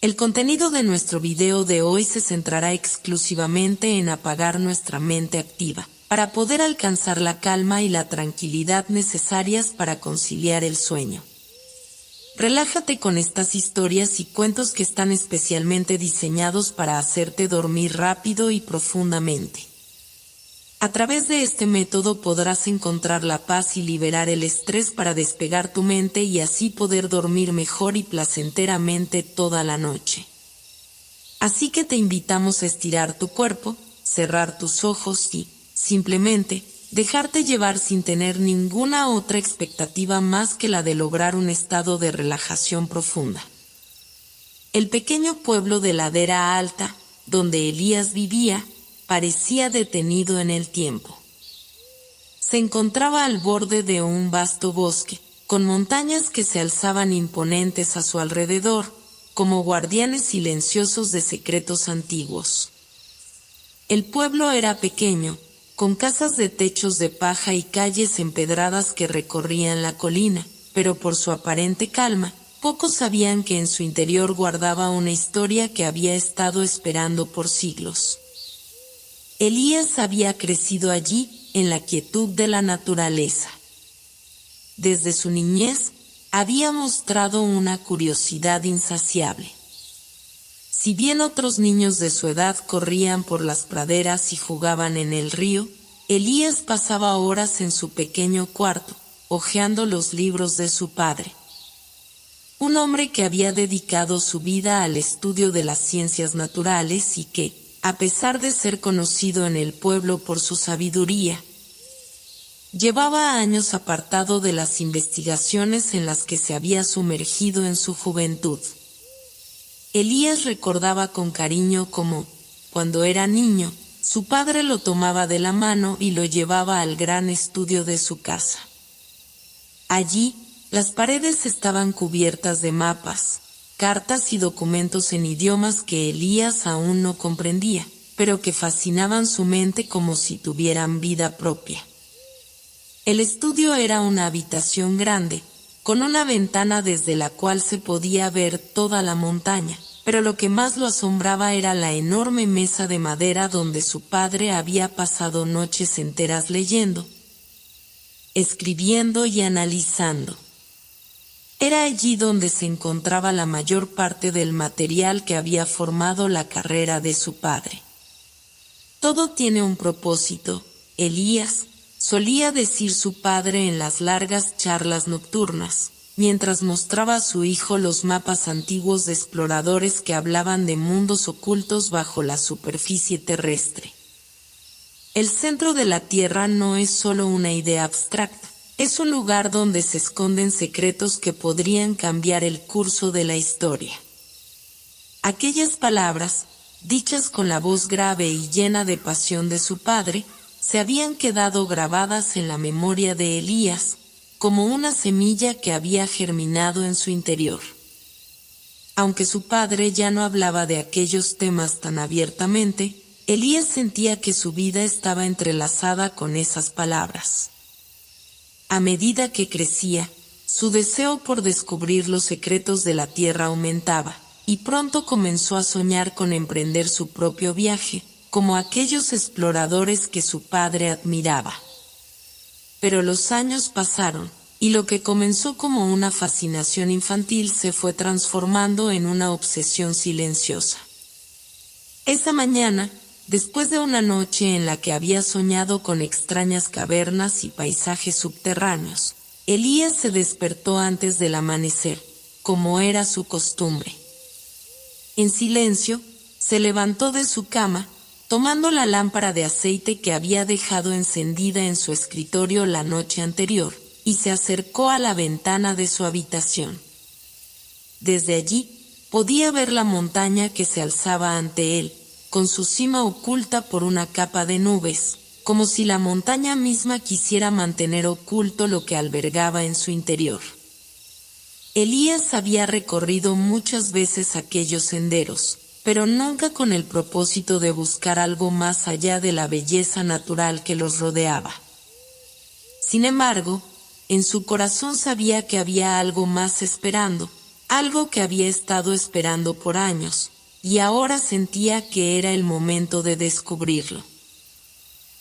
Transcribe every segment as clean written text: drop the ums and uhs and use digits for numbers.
El contenido de nuestro video de hoy se centrará exclusivamente en apagar nuestra mente activa, para poder alcanzar la calma y la tranquilidad necesarias para conciliar el sueño. Relájate con estas historias y cuentos que están especialmente diseñados para hacerte dormir rápido y profundamente. A través de este método podrás encontrar la paz y liberar el estrés para despegar tu mente y así poder dormir mejor y placenteramente toda la noche. Así que te invitamos a estirar tu cuerpo, cerrar tus ojos y, simplemente, dejarte llevar sin tener ninguna otra expectativa más que la de lograr un estado de relajación profunda. El pequeño pueblo de Ladera Alta, donde Elías vivía, parecía detenido en el tiempo. Se encontraba al borde de un vasto bosque, con montañas que se alzaban imponentes a su alrededor, como guardianes silenciosos de secretos antiguos. El pueblo era pequeño, con casas de techos de paja y calles empedradas que recorrían la colina, pero por su aparente calma, pocos sabían que en su interior guardaba una historia que había estado esperando por siglos. Elías había crecido allí, en la quietud de la naturaleza. Desde su niñez, había mostrado una curiosidad insaciable. Si bien otros niños de su edad corrían por las praderas y jugaban en el río, Elías pasaba horas en su pequeño cuarto, hojeando los libros de su padre. Un hombre que había dedicado su vida al estudio de las ciencias naturales y que, a pesar de ser conocido en el pueblo por su sabiduría, llevaba años apartado de las investigaciones en las que se había sumergido en su juventud. Elías recordaba con cariño cómo, cuando era niño, su padre lo tomaba de la mano y lo llevaba al gran estudio de su casa. Allí, las paredes estaban cubiertas de mapas, cartas y documentos en idiomas que Elías aún no comprendía, pero que fascinaban su mente como si tuvieran vida propia. El estudio era una habitación grande, con una ventana desde la cual se podía ver toda la montaña, pero lo que más lo asombraba era la enorme mesa de madera donde su padre había pasado noches enteras leyendo, escribiendo y analizando. Era allí donde se encontraba la mayor parte del material que había formado la carrera de su padre. Todo tiene un propósito, Elías, solía decir su padre en las largas charlas nocturnas, mientras mostraba a su hijo los mapas antiguos de exploradores que hablaban de mundos ocultos bajo la superficie terrestre. El centro de la Tierra no es solo una idea abstracta. Es un lugar donde se esconden secretos que podrían cambiar el curso de la historia. Aquellas palabras, dichas con la voz grave y llena de pasión de su padre, se habían quedado grabadas en la memoria de Elías, como una semilla que había germinado en su interior. Aunque su padre ya no hablaba de aquellos temas tan abiertamente, Elías sentía que su vida estaba entrelazada con esas palabras. A medida que crecía, su deseo por descubrir los secretos de la tierra aumentaba, y pronto comenzó a soñar con emprender su propio viaje, como aquellos exploradores que su padre admiraba. Pero los años pasaron, y lo que comenzó como una fascinación infantil se fue transformando en una obsesión silenciosa. Esa mañana, después de una noche en la que había soñado con extrañas cavernas y paisajes subterráneos, Elías se despertó antes del amanecer, como era su costumbre. En silencio, se levantó de su cama, tomando la lámpara de aceite que había dejado encendida en su escritorio la noche anterior, y se acercó a la ventana de su habitación. Desde allí, podía ver la montaña que se alzaba ante él, con su cima oculta por una capa de nubes, como si la montaña misma quisiera mantener oculto lo que albergaba en su interior. Elías había recorrido muchas veces aquellos senderos, pero nunca con el propósito de buscar algo más allá de la belleza natural que los rodeaba. Sin embargo, en su corazón sabía que había algo más esperando, algo que había estado esperando por años, y ahora sentía que era el momento de descubrirlo.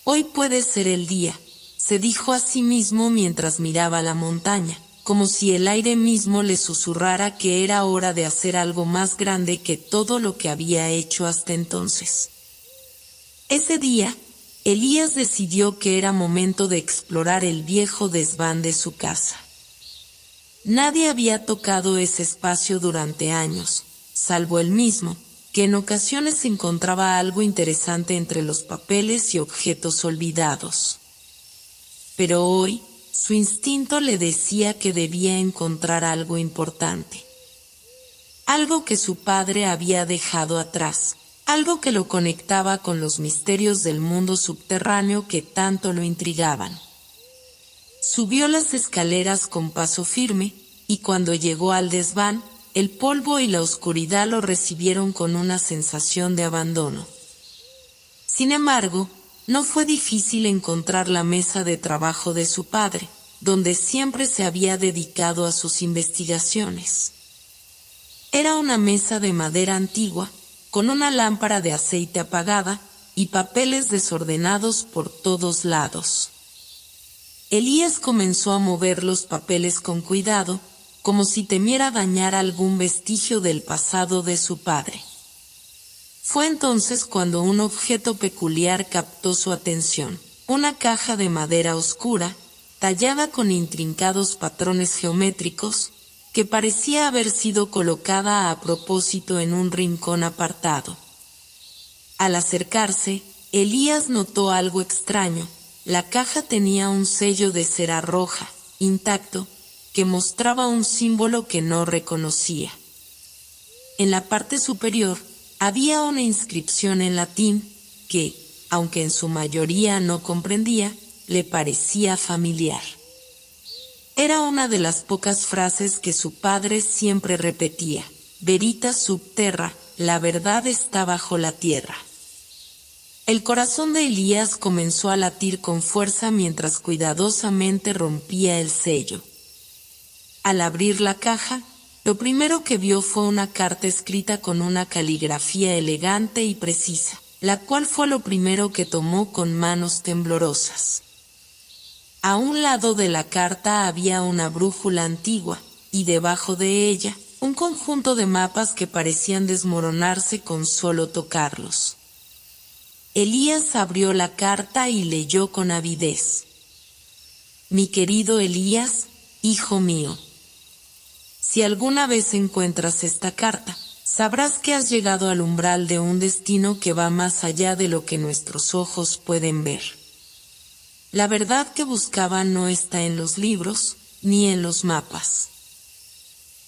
Hoy puede ser el día, se dijo a sí mismo mientras miraba la montaña, como si el aire mismo le susurrara que era hora de hacer algo más grande que todo lo que había hecho hasta entonces. Ese día, Elías decidió que era momento de explorar el viejo desván de su casa. Nadie había tocado ese espacio durante años, salvo él mismo, que en ocasiones encontraba algo interesante entre los papeles y objetos olvidados. Pero hoy, su instinto le decía que debía encontrar algo importante. Algo que su padre había dejado atrás, algo que lo conectaba con los misterios del mundo subterráneo que tanto lo intrigaban. Subió las escaleras con paso firme, y cuando llegó al desván, el polvo y la oscuridad lo recibieron con una sensación de abandono. Sin embargo, no fue difícil encontrar la mesa de trabajo de su padre, donde siempre se había dedicado a sus investigaciones. Era una mesa de madera antigua, con una lámpara de aceite apagada y papeles desordenados por todos lados. Elías comenzó a mover los papeles con cuidado, como si temiera dañar algún vestigio del pasado de su padre. Fue entonces cuando un objeto peculiar captó su atención, una caja de madera oscura, tallada con intrincados patrones geométricos, que parecía haber sido colocada a propósito en un rincón apartado. Al acercarse, Elías notó algo extraño. La caja tenía un sello de cera roja, intacto, que mostraba un símbolo que no reconocía. En la parte superior había una inscripción en latín que, aunque en su mayoría no comprendía, le parecía familiar. Era una de las pocas frases que su padre siempre repetía: Veritas sub terra, la verdad está bajo la tierra. El corazón de Elías comenzó a latir con fuerza mientras cuidadosamente rompía el sello. Al abrir la caja, lo primero que vio fue una carta escrita con una caligrafía elegante y precisa, la cual fue lo primero que tomó con manos temblorosas. A un lado de la carta había una brújula antigua, y debajo de ella, un conjunto de mapas que parecían desmoronarse con solo tocarlos. Elías abrió la carta y leyó con avidez: Mi querido Elías, hijo mío. Si alguna vez encuentras esta carta, sabrás que has llegado al umbral de un destino que va más allá de lo que nuestros ojos pueden ver. La verdad que buscaba no está en los libros, ni en los mapas.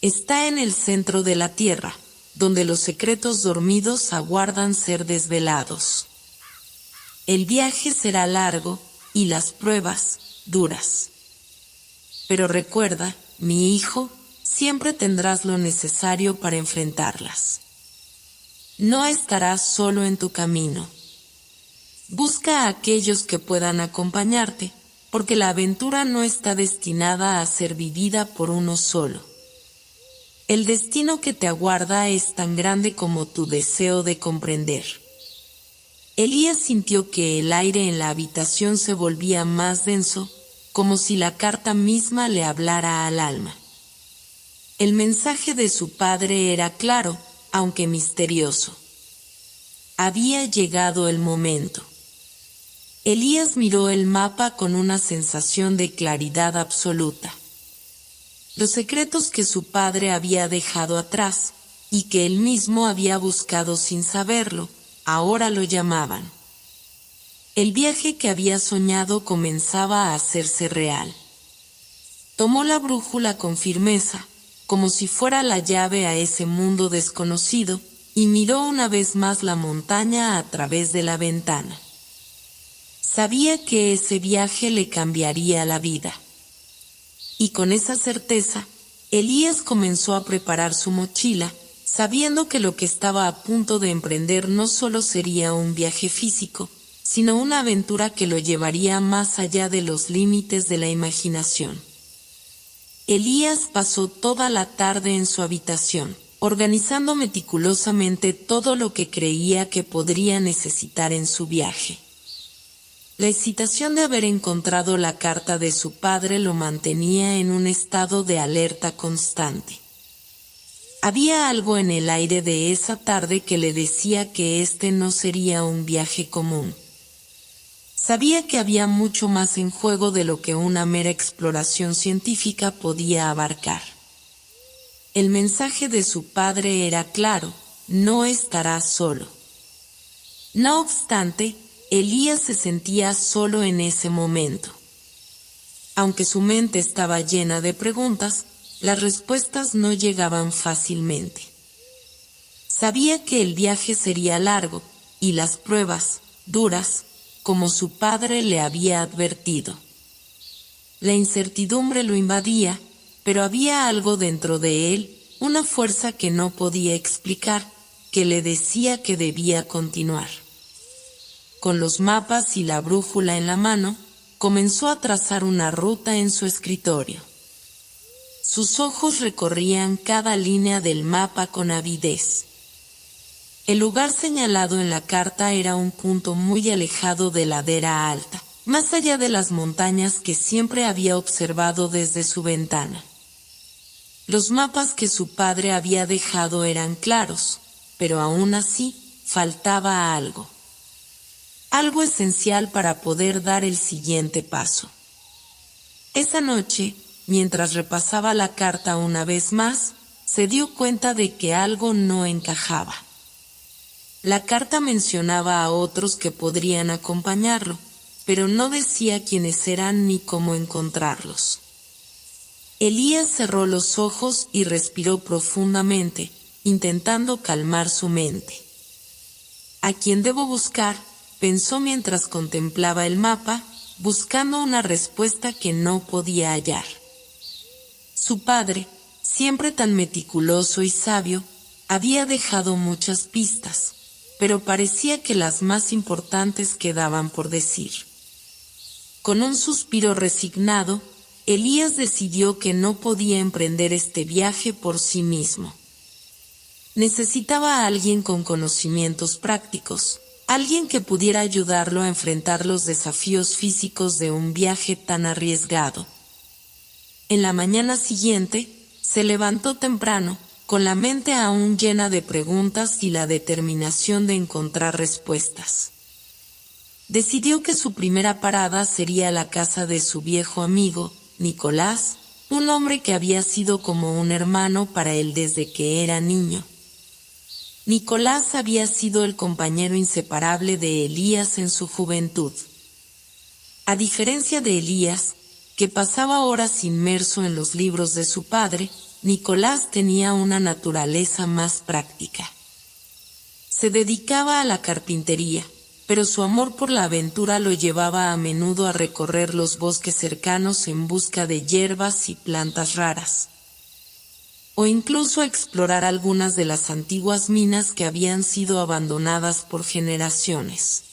Está en el centro de la tierra, donde los secretos dormidos aguardan ser desvelados. El viaje será largo y las pruebas duras. Pero recuerda, mi hijo, siempre tendrás lo necesario para enfrentarlas. No estarás solo en tu camino. Busca a aquellos que puedan acompañarte, porque la aventura no está destinada a ser vivida por uno solo. El destino que te aguarda es tan grande como tu deseo de comprender. Elías sintió que el aire en la habitación se volvía más denso, como si la carta misma le hablara al alma. El mensaje de su padre era claro, aunque misterioso. Había llegado el momento. Elías miró el mapa con una sensación de claridad absoluta. Los secretos que su padre había dejado atrás, y que él mismo había buscado sin saberlo, ahora lo llamaban. El viaje que había soñado comenzaba a hacerse real. Tomó la brújula con firmeza, como si fuera la llave a ese mundo desconocido, y miró una vez más la montaña a través de la ventana. Sabía que ese viaje le cambiaría la vida. Y con esa certeza, Elías comenzó a preparar su mochila, sabiendo que lo que estaba a punto de emprender no solo sería un viaje físico, sino una aventura que lo llevaría más allá de los límites de la imaginación. Elías pasó toda la tarde en su habitación, organizando meticulosamente todo lo que creía que podría necesitar en su viaje. La excitación de haber encontrado la carta de su padre lo mantenía en un estado de alerta constante. Había algo en el aire de esa tarde que le decía que este no sería un viaje común. Sabía que había mucho más en juego de lo que una mera exploración científica podía abarcar. El mensaje de su padre era claro: no estarás solo. No obstante, Elías se sentía solo en ese momento. Aunque su mente estaba llena de preguntas, las respuestas no llegaban fácilmente. Sabía que el viaje sería largo, y las pruebas, duras, como su padre le había advertido. La incertidumbre lo invadía, pero había algo dentro de él, una fuerza que no podía explicar, que le decía que debía continuar. Con los mapas y la brújula en la mano, comenzó a trazar una ruta en su escritorio. Sus ojos recorrían cada línea del mapa con avidez. El lugar señalado en la carta era un punto muy alejado de ladera alta, más allá de las montañas que siempre había observado desde su ventana. Los mapas que su padre había dejado eran claros, pero aún así faltaba algo. Algo esencial para poder dar el siguiente paso. Esa noche, mientras repasaba la carta una vez más, se dio cuenta de que algo no encajaba. La carta mencionaba a otros que podrían acompañarlo, pero no decía quiénes eran ni cómo encontrarlos. Elías cerró los ojos y respiró profundamente, intentando calmar su mente. ¿A quién debo buscar?, pensó mientras contemplaba el mapa, buscando una respuesta que no podía hallar. Su padre, siempre tan meticuloso y sabio, había dejado muchas pistas, pero parecía que las más importantes quedaban por decir. Con un suspiro resignado, Elías decidió que no podía emprender este viaje por sí mismo. Necesitaba a alguien con conocimientos prácticos, alguien que pudiera ayudarlo a enfrentar los desafíos físicos de un viaje tan arriesgado. En la mañana siguiente, se levantó temprano, con la mente aún llena de preguntas y la determinación de encontrar respuestas. Decidió que su primera parada sería la casa de su viejo amigo, Nicolás, un hombre que había sido como un hermano para él desde que era niño. Nicolás había sido el compañero inseparable de Elías en su juventud. A diferencia de Elías, que pasaba horas inmerso en los libros de su padre, Nicolás tenía una naturaleza más práctica. Se dedicaba a la carpintería, pero su amor por la aventura lo llevaba a menudo a recorrer los bosques cercanos en busca de hierbas y plantas raras, o incluso a explorar algunas de las antiguas minas que habían sido abandonadas por generaciones.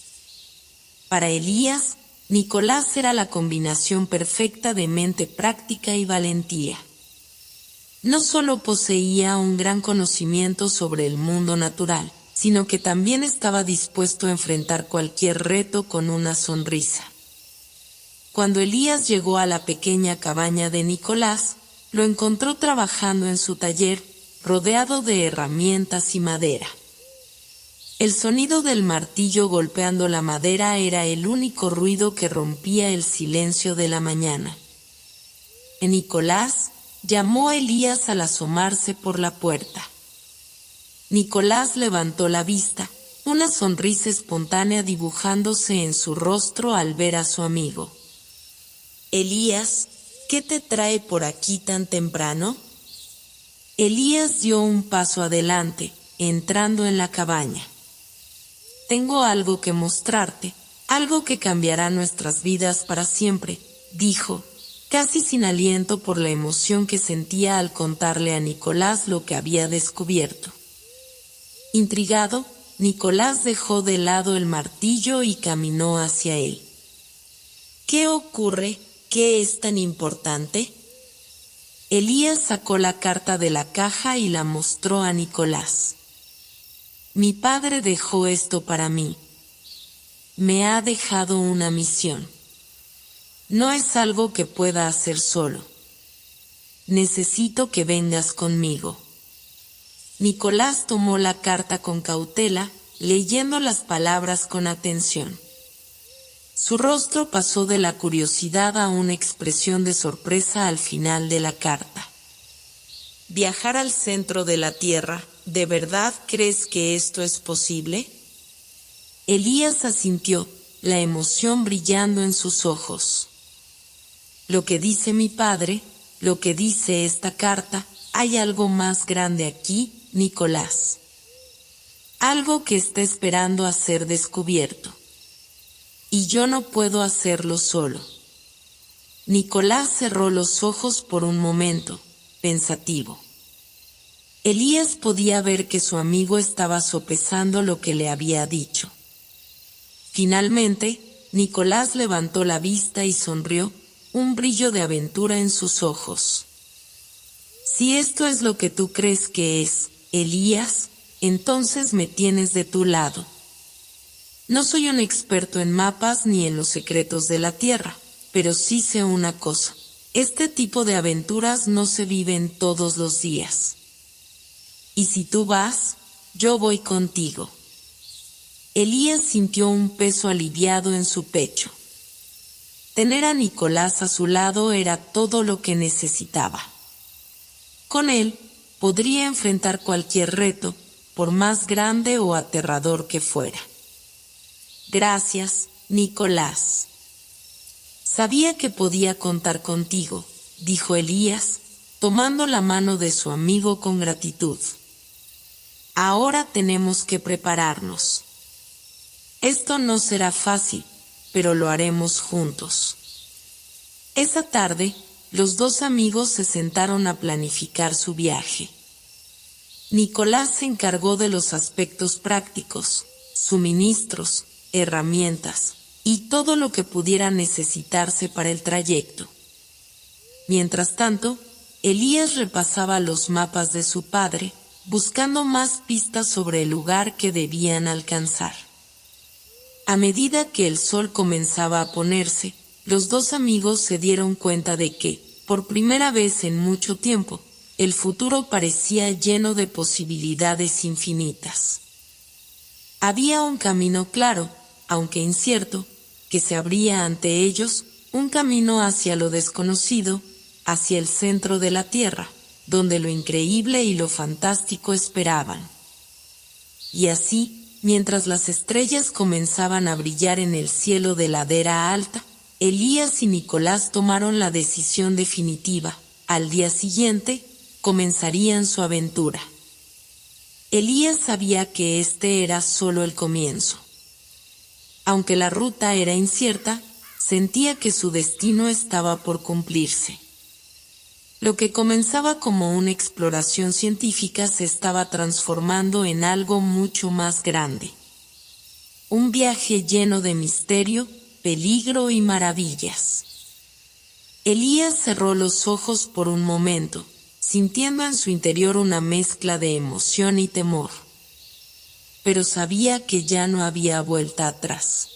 Para Elías, Nicolás era la combinación perfecta de mente práctica y valentía. No solo poseía un gran conocimiento sobre el mundo natural, sino que también estaba dispuesto a enfrentar cualquier reto con una sonrisa. Cuando Elías llegó a la pequeña cabaña de Nicolás, lo encontró trabajando en su taller, rodeado de herramientas y madera. El sonido del martillo golpeando la madera era el único ruido que rompía el silencio de la mañana. Nicolás llamó a Elías al asomarse por la puerta. Nicolás levantó la vista, una sonrisa espontánea dibujándose en su rostro al ver a su amigo. «Elías, ¿qué te trae por aquí tan temprano?». Elías dio un paso adelante, entrando en la cabaña. «Tengo algo que mostrarte, algo que cambiará nuestras vidas para siempre», dijo, casi sin aliento por la emoción que sentía al contarle a Nicolás lo que había descubierto. Intrigado, Nicolás dejó de lado el martillo y caminó hacia él. «¿Qué ocurre? ¿Qué es tan importante?». Elías sacó la carta de la caja y la mostró a Nicolás. Mi padre dejó esto para mí. Me ha dejado una misión. No es algo que pueda hacer solo. Necesito que vengas conmigo. Nicolás tomó la carta con cautela, leyendo las palabras con atención. Su rostro pasó de la curiosidad a una expresión de sorpresa al final de la carta. ¿Viajar al centro de la Tierra? ¿De verdad crees que esto es posible? Elías asintió, la emoción brillando en sus ojos. Lo que dice mi padre, lo que dice esta carta, hay algo más grande aquí, Nicolás. Algo que está esperando a ser descubierto. Y yo no puedo hacerlo solo. Nicolás cerró los ojos por un momento, pensativo. Elías podía ver que su amigo estaba sopesando lo que le había dicho. Finalmente, Nicolás levantó la vista y sonrió, un brillo de aventura en sus ojos. Si esto es lo que tú crees que es, Elías, entonces me tienes de tu lado. No soy un experto en mapas ni en los secretos de la Tierra, pero sí sé una cosa. Este tipo de aventuras no se viven todos los días. Y si tú vas, yo voy contigo. Elías sintió un peso aliviado en su pecho. Tener a Nicolás a su lado era todo lo que necesitaba. Con él, podría enfrentar cualquier reto, por más grande o aterrador que fuera. Gracias, Nicolás. Sabía que podía contar contigo, dijo Elías, tomando la mano de su amigo con gratitud. Ahora tenemos que prepararnos. Esto no será fácil, pero lo haremos juntos. Esa tarde, los dos amigos se sentaron a planificar su viaje. Nicolás se encargó de los aspectos prácticos, suministros, herramientas, y todo lo que pudiera necesitarse para el trayecto. Mientras tanto, Elías repasaba los mapas de su padre, buscando más pistas sobre el lugar que debían alcanzar. A medida que el sol comenzaba a ponerse, los dos amigos se dieron cuenta de que, por primera vez en mucho tiempo, el futuro parecía lleno de posibilidades infinitas. Había un camino claro, aunque incierto, que se abría ante ellos, un camino hacia lo desconocido, hacia el centro de la Tierra, donde lo increíble y lo fantástico esperaban. Y así, mientras las estrellas comenzaban a brillar en el cielo de ladera alta, Elías y Nicolás tomaron la decisión definitiva. Al día siguiente, comenzarían su aventura. Elías sabía que este era solo el comienzo. Aunque la ruta era incierta, sentía que su destino estaba por cumplirse. Lo que comenzaba como una exploración científica se estaba transformando en algo mucho más grande. Un viaje lleno de misterio, peligro y maravillas. Elías cerró los ojos por un momento, sintiendo en su interior una mezcla de emoción y temor. Pero sabía que ya no había vuelta atrás.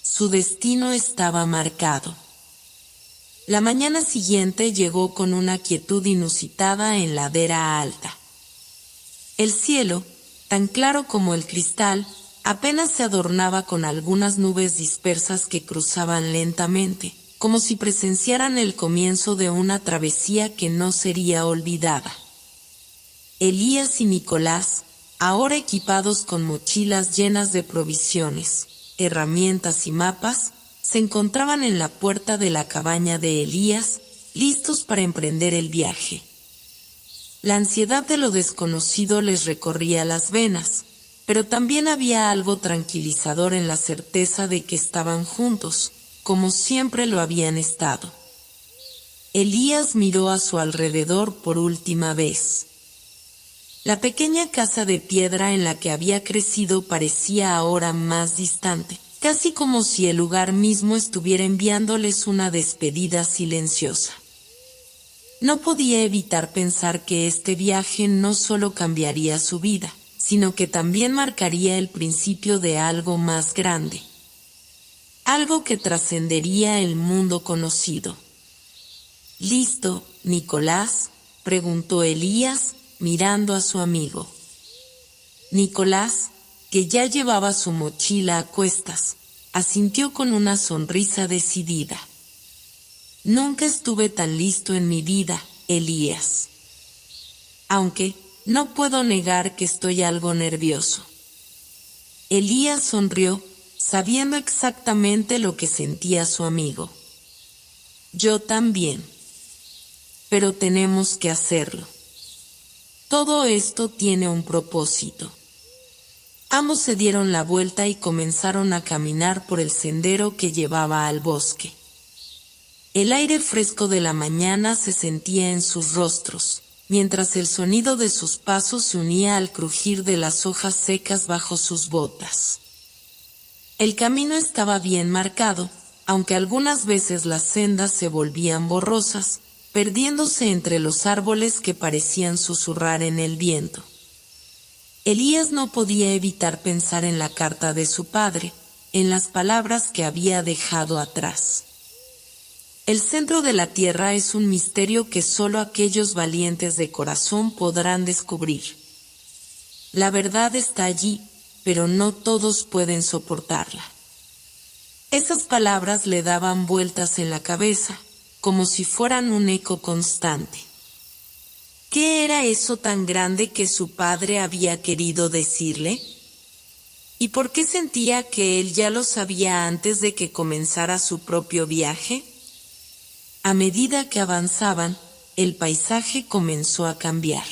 Su destino estaba marcado. La mañana siguiente llegó con una quietud inusitada en ladera alta. El cielo, tan claro como el cristal, apenas se adornaba con algunas nubes dispersas que cruzaban lentamente, como si presenciaran el comienzo de una travesía que no sería olvidada. Elías y Nicolás, ahora equipados con mochilas llenas de provisiones, herramientas y mapas, se encontraban en la puerta de la cabaña de Elías, listos para emprender el viaje. La ansiedad de lo desconocido les recorría las venas, pero también había algo tranquilizador en la certeza de que estaban juntos, como siempre lo habían estado. Elías miró a su alrededor por última vez. La pequeña casa de piedra en la que había crecido parecía ahora más distante, casi como si el lugar mismo estuviera enviándoles una despedida silenciosa. No podía evitar pensar que este viaje no solo cambiaría su vida, sino que también marcaría el principio de algo más grande. Algo que trascendería el mundo conocido. ¿Listo, Nicolás?, preguntó Elías, mirando a su amigo. Nicolás, que ya llevaba su mochila a cuestas, asintió con una sonrisa decidida. Nunca estuve tan listo en mi vida, Elías. Aunque, no puedo negar que estoy algo nervioso. Elías sonrió, sabiendo exactamente lo que sentía su amigo. Yo también. Pero tenemos que hacerlo. Todo esto tiene un propósito. Ambos se dieron la vuelta y comenzaron a caminar por el sendero que llevaba al bosque. El aire fresco de la mañana se sentía en sus rostros, mientras el sonido de sus pasos se unía al crujir de las hojas secas bajo sus botas. El camino estaba bien marcado, aunque algunas veces las sendas se volvían borrosas, perdiéndose entre los árboles que parecían susurrar en el viento. Elías no podía evitar pensar en la carta de su padre, en las palabras que había dejado atrás. El centro de la tierra es un misterio que solo aquellos valientes de corazón podrán descubrir. La verdad está allí, pero no todos pueden soportarla. Esas palabras le daban vueltas en la cabeza, como si fueran un eco constante. ¿Qué era eso tan grande que su padre había querido decirle? ¿Y por qué sentía que él ya lo sabía antes de que comenzara su propio viaje? A medida que avanzaban, el paisaje comenzó a cambiar.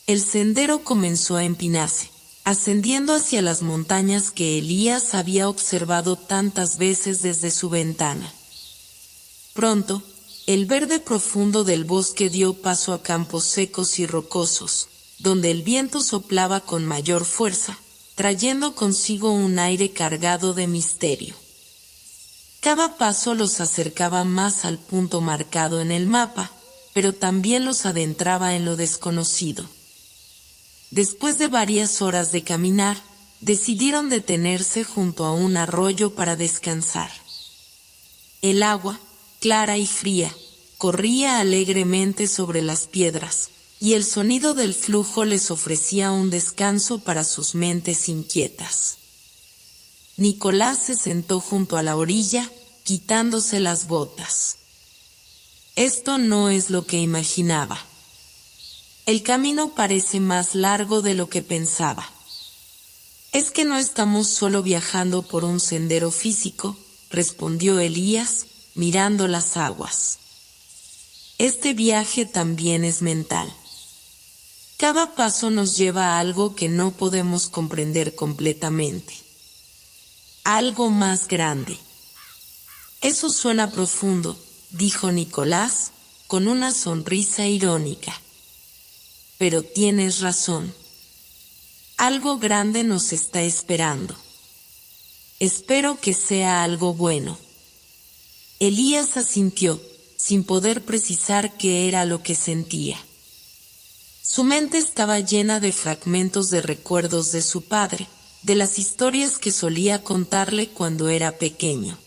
El sendero comenzó a empinarse, ascendiendo hacia las montañas que Elías había observado tantas veces desde su ventana. Pronto, el verde profundo del bosque dio paso a campos secos y rocosos, donde el viento soplaba con mayor fuerza, trayendo consigo un aire cargado de misterio. Cada paso los acercaba más al punto marcado en el mapa, pero también los adentraba en lo desconocido. Después de varias horas de caminar, decidieron detenerse junto a un arroyo para descansar. El agua, clara y fría, corría alegremente sobre las piedras, y el sonido del flujo les ofrecía un descanso para sus mentes inquietas. Nicolás se sentó junto a la orilla, quitándose las botas. Esto no es lo que imaginaba. El camino parece más largo de lo que pensaba. Es que no estamos solo viajando por un sendero físico, respondió Elías, mirando las aguas. Este viaje también es mental. Cada paso nos lleva a algo que no podemos comprender completamente. Algo más grande. Eso suena profundo, dijo Nicolás, con una sonrisa irónica. Pero tienes razón. Algo grande nos está esperando. Espero que sea algo bueno. Elías asintió, sin poder precisar qué era lo que sentía. Su mente estaba llena de fragmentos de recuerdos de su padre, de las historias que solía contarle cuando era pequeño.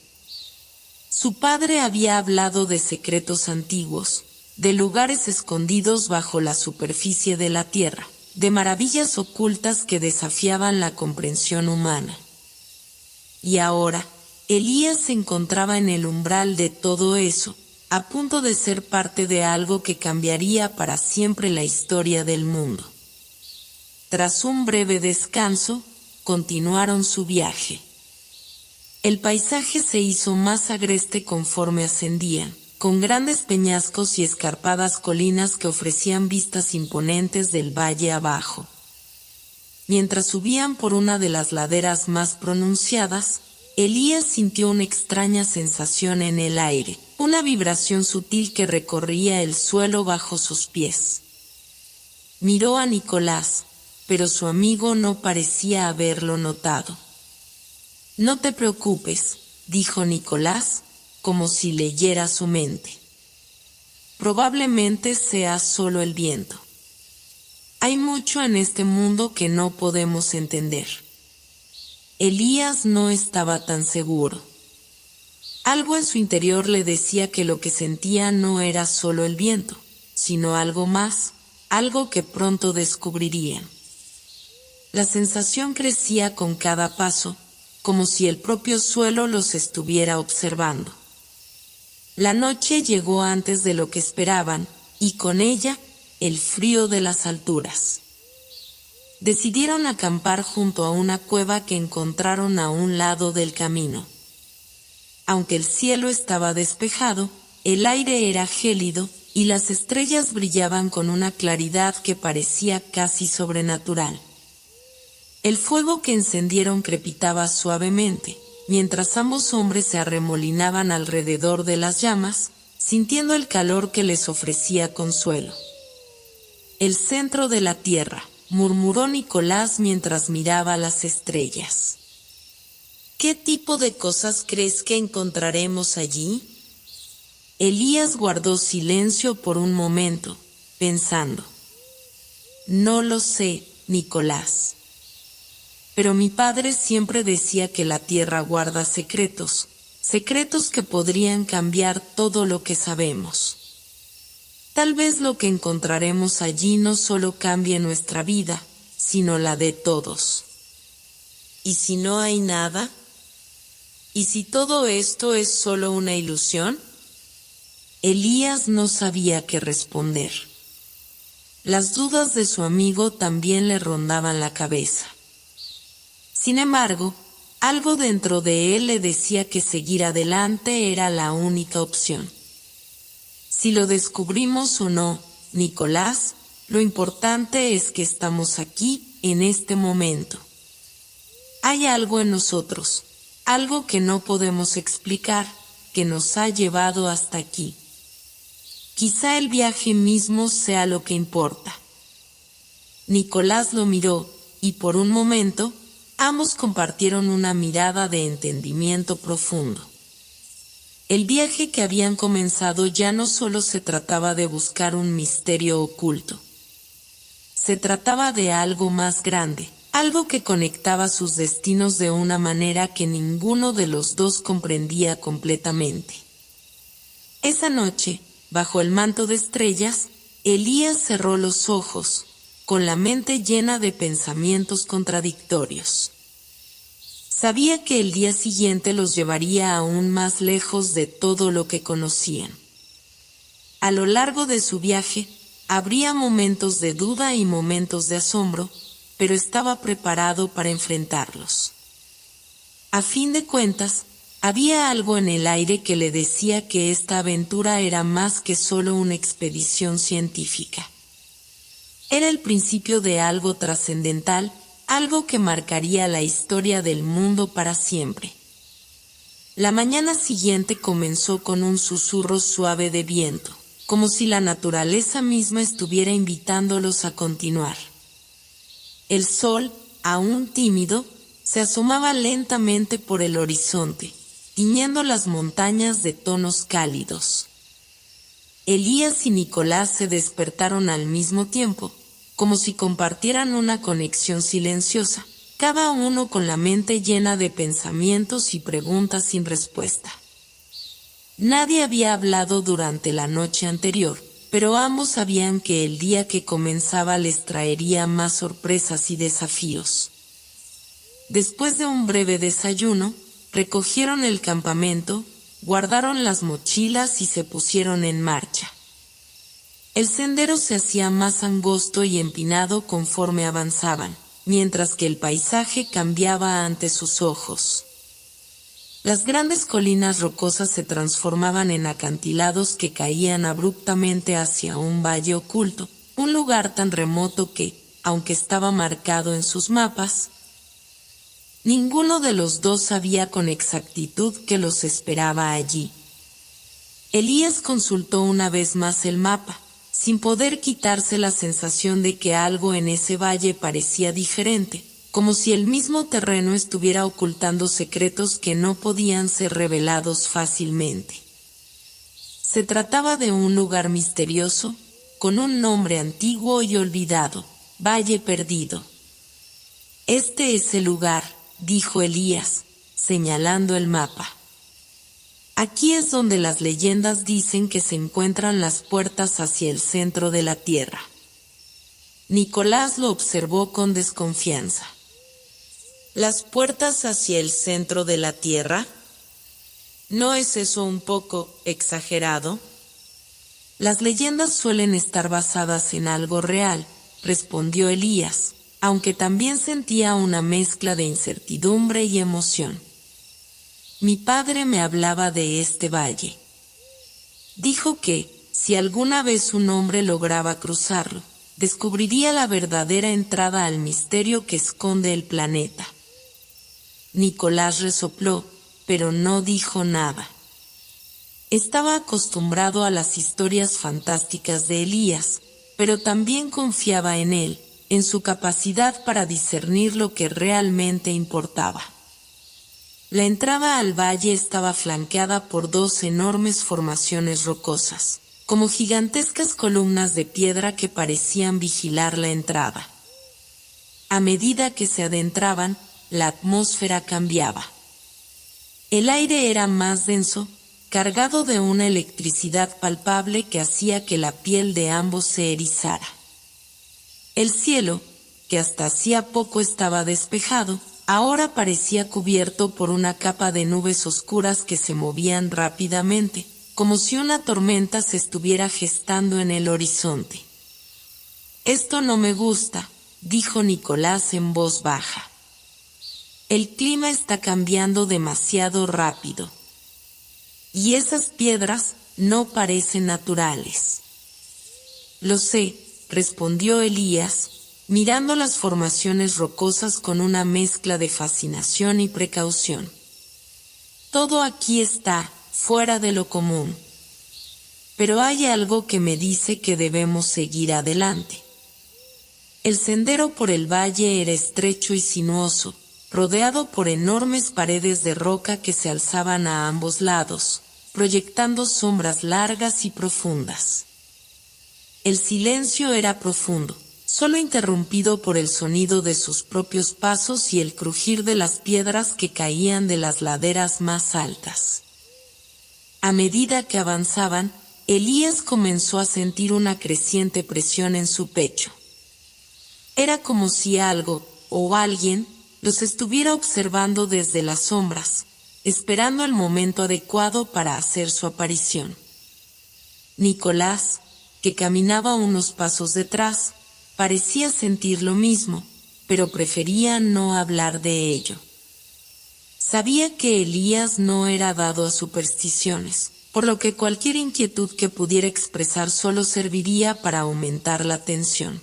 Su padre había hablado de secretos antiguos, de lugares escondidos bajo la superficie de la tierra, de maravillas ocultas que desafiaban la comprensión humana. Y ahora, Elías se encontraba en el umbral de todo eso, a punto de ser parte de algo que cambiaría para siempre la historia del mundo. Tras un breve descanso, continuaron su viaje. El paisaje se hizo más agreste conforme ascendían, con grandes peñascos y escarpadas colinas que ofrecían vistas imponentes del valle abajo. Mientras subían por una de las laderas más pronunciadas, Elías sintió una extraña sensación en el aire, una vibración sutil que recorría el suelo bajo sus pies. Miró a Nicolás, pero su amigo no parecía haberlo notado. No te preocupes, dijo Nicolás, como si leyera su mente. probablemente sea solo el viento. Hay mucho en este mundo que no podemos entender. Elías no estaba tan seguro. Algo en su interior le decía que lo que sentía no era solo el viento, sino algo más, algo que pronto descubrirían. La sensación crecía con cada paso, como si el propio suelo los estuviera observando. La noche llegó antes de lo que esperaban, y con ella, el frío de las alturas. Decidieron acampar junto a una cueva que encontraron a un lado del camino. Aunque el cielo estaba despejado, el aire era gélido, y las estrellas brillaban con una claridad que parecía casi sobrenatural. El fuego que encendieron crepitaba suavemente, mientras ambos hombres se arremolinaban alrededor de las llamas, sintiendo el calor que les ofrecía consuelo. El centro de la tierra, murmuró Nicolás mientras miraba las estrellas. ¿Qué tipo de cosas crees que encontraremos allí? Elías guardó silencio por un momento, pensando. No lo sé, Nicolás. Pero mi padre siempre decía que la tierra guarda secretos, secretos que podrían cambiar todo lo que sabemos. Tal vez lo que encontraremos allí no solo cambie nuestra vida, sino la de todos. ¿Y si no hay nada? ¿Y si todo esto es solo una ilusión? Elías no sabía qué responder. Las dudas de su amigo también le rondaban la cabeza. Sin embargo, algo dentro de él le decía que seguir adelante era la única opción. Si lo descubrimos o no, Nicolás, lo importante es que estamos aquí, en este momento. Hay algo en nosotros, algo que no podemos explicar, que nos ha llevado hasta aquí. Quizá el viaje mismo sea lo que importa. Nicolás lo miró, y por un momento, ambos compartieron una mirada de entendimiento profundo. El viaje que habían comenzado ya no solo se trataba de buscar un misterio oculto. Se trataba de algo más grande, algo que conectaba sus destinos de una manera que ninguno de los dos comprendía completamente. Esa noche, bajo el manto de estrellas, Elías cerró los ojos, con la mente llena de pensamientos contradictorios. Sabía que el día siguiente los llevaría aún más lejos de todo lo que conocían. A lo largo de su viaje, habría momentos de duda y momentos de asombro, pero estaba preparado para enfrentarlos. A fin de cuentas, había algo en el aire que le decía que esta aventura era más que solo una expedición científica. Era el principio de algo trascendental, algo que marcaría la historia del mundo para siempre. La mañana siguiente comenzó con un susurro suave de viento, como si la naturaleza misma estuviera invitándolos a continuar. El sol, aún tímido, se asomaba lentamente por el horizonte, tiñendo las montañas de tonos cálidos. Elías y Nicolás se despertaron al mismo tiempo, como si compartieran una conexión silenciosa, cada uno con la mente llena de pensamientos y preguntas sin respuesta. Nadie había hablado durante la noche anterior, pero ambos sabían que el día que comenzaba les traería más sorpresas y desafíos. Después de un breve desayuno, recogieron el campamento, guardaron las mochilas y se pusieron en marcha. El sendero se hacía más angosto y empinado conforme avanzaban, mientras que el paisaje cambiaba ante sus ojos. Las grandes colinas rocosas se transformaban en acantilados que caían abruptamente hacia un valle oculto, un lugar tan remoto que, aunque estaba marcado en sus mapas, ninguno de los dos sabía con exactitud qué los esperaba allí. Elías consultó una vez más el mapa, sin poder quitarse la sensación de que algo en ese valle parecía diferente, como si el mismo terreno estuviera ocultando secretos que no podían ser revelados fácilmente. Se trataba de un lugar misterioso, con un nombre antiguo y olvidado, Valle Perdido. Este es el lugar, dijo Elías, señalando el mapa. Aquí es donde las leyendas dicen que se encuentran las puertas hacia el centro de la tierra. Nicolás lo observó con desconfianza. ¿Las puertas hacia el centro de la tierra? ¿No es eso un poco exagerado? Las leyendas suelen estar basadas en algo real, respondió Elías, aunque también sentía una mezcla de incertidumbre y emoción. Mi padre me hablaba de este valle. Dijo que, si alguna vez un hombre lograba cruzarlo, descubriría la verdadera entrada al misterio que esconde el planeta. Nicolás resopló, pero no dijo nada. Estaba acostumbrado a las historias fantásticas de Elías, pero también confiaba en él, en su capacidad para discernir lo que realmente importaba. La entrada al valle estaba flanqueada por dos enormes formaciones rocosas, como gigantescas columnas de piedra que parecían vigilar la entrada. A medida que se adentraban, la atmósfera cambiaba. El aire era más denso, cargado de una electricidad palpable que hacía que la piel de ambos se erizara. El cielo, que hasta hacía poco estaba despejado, ahora parecía cubierto por una capa de nubes oscuras que se movían rápidamente, como si una tormenta se estuviera gestando en el horizonte. Esto no me gusta, dijo Nicolás en voz baja. El clima está cambiando demasiado rápido. Y esas piedras no parecen naturales. Lo sé, respondió Elías, mirando las formaciones rocosas con una mezcla de fascinación y precaución. Todo aquí está fuera de lo común. Pero hay algo que me dice que debemos seguir adelante. El sendero por el valle era estrecho y sinuoso, rodeado por enormes paredes de roca que se alzaban a ambos lados, proyectando sombras largas y profundas. El silencio era profundo, solo interrumpido por el sonido de sus propios pasos y el crujir de las piedras que caían de las laderas más altas. A medida que avanzaban, Elías comenzó a sentir una creciente presión en su pecho. Era como si algo, o alguien, los estuviera observando desde las sombras, esperando el momento adecuado para hacer su aparición. Nicolás, que caminaba unos pasos detrás, parecía sentir lo mismo, pero prefería no hablar de ello. Sabía que Elías no era dado a supersticiones, por lo que cualquier inquietud que pudiera expresar solo serviría para aumentar la tensión.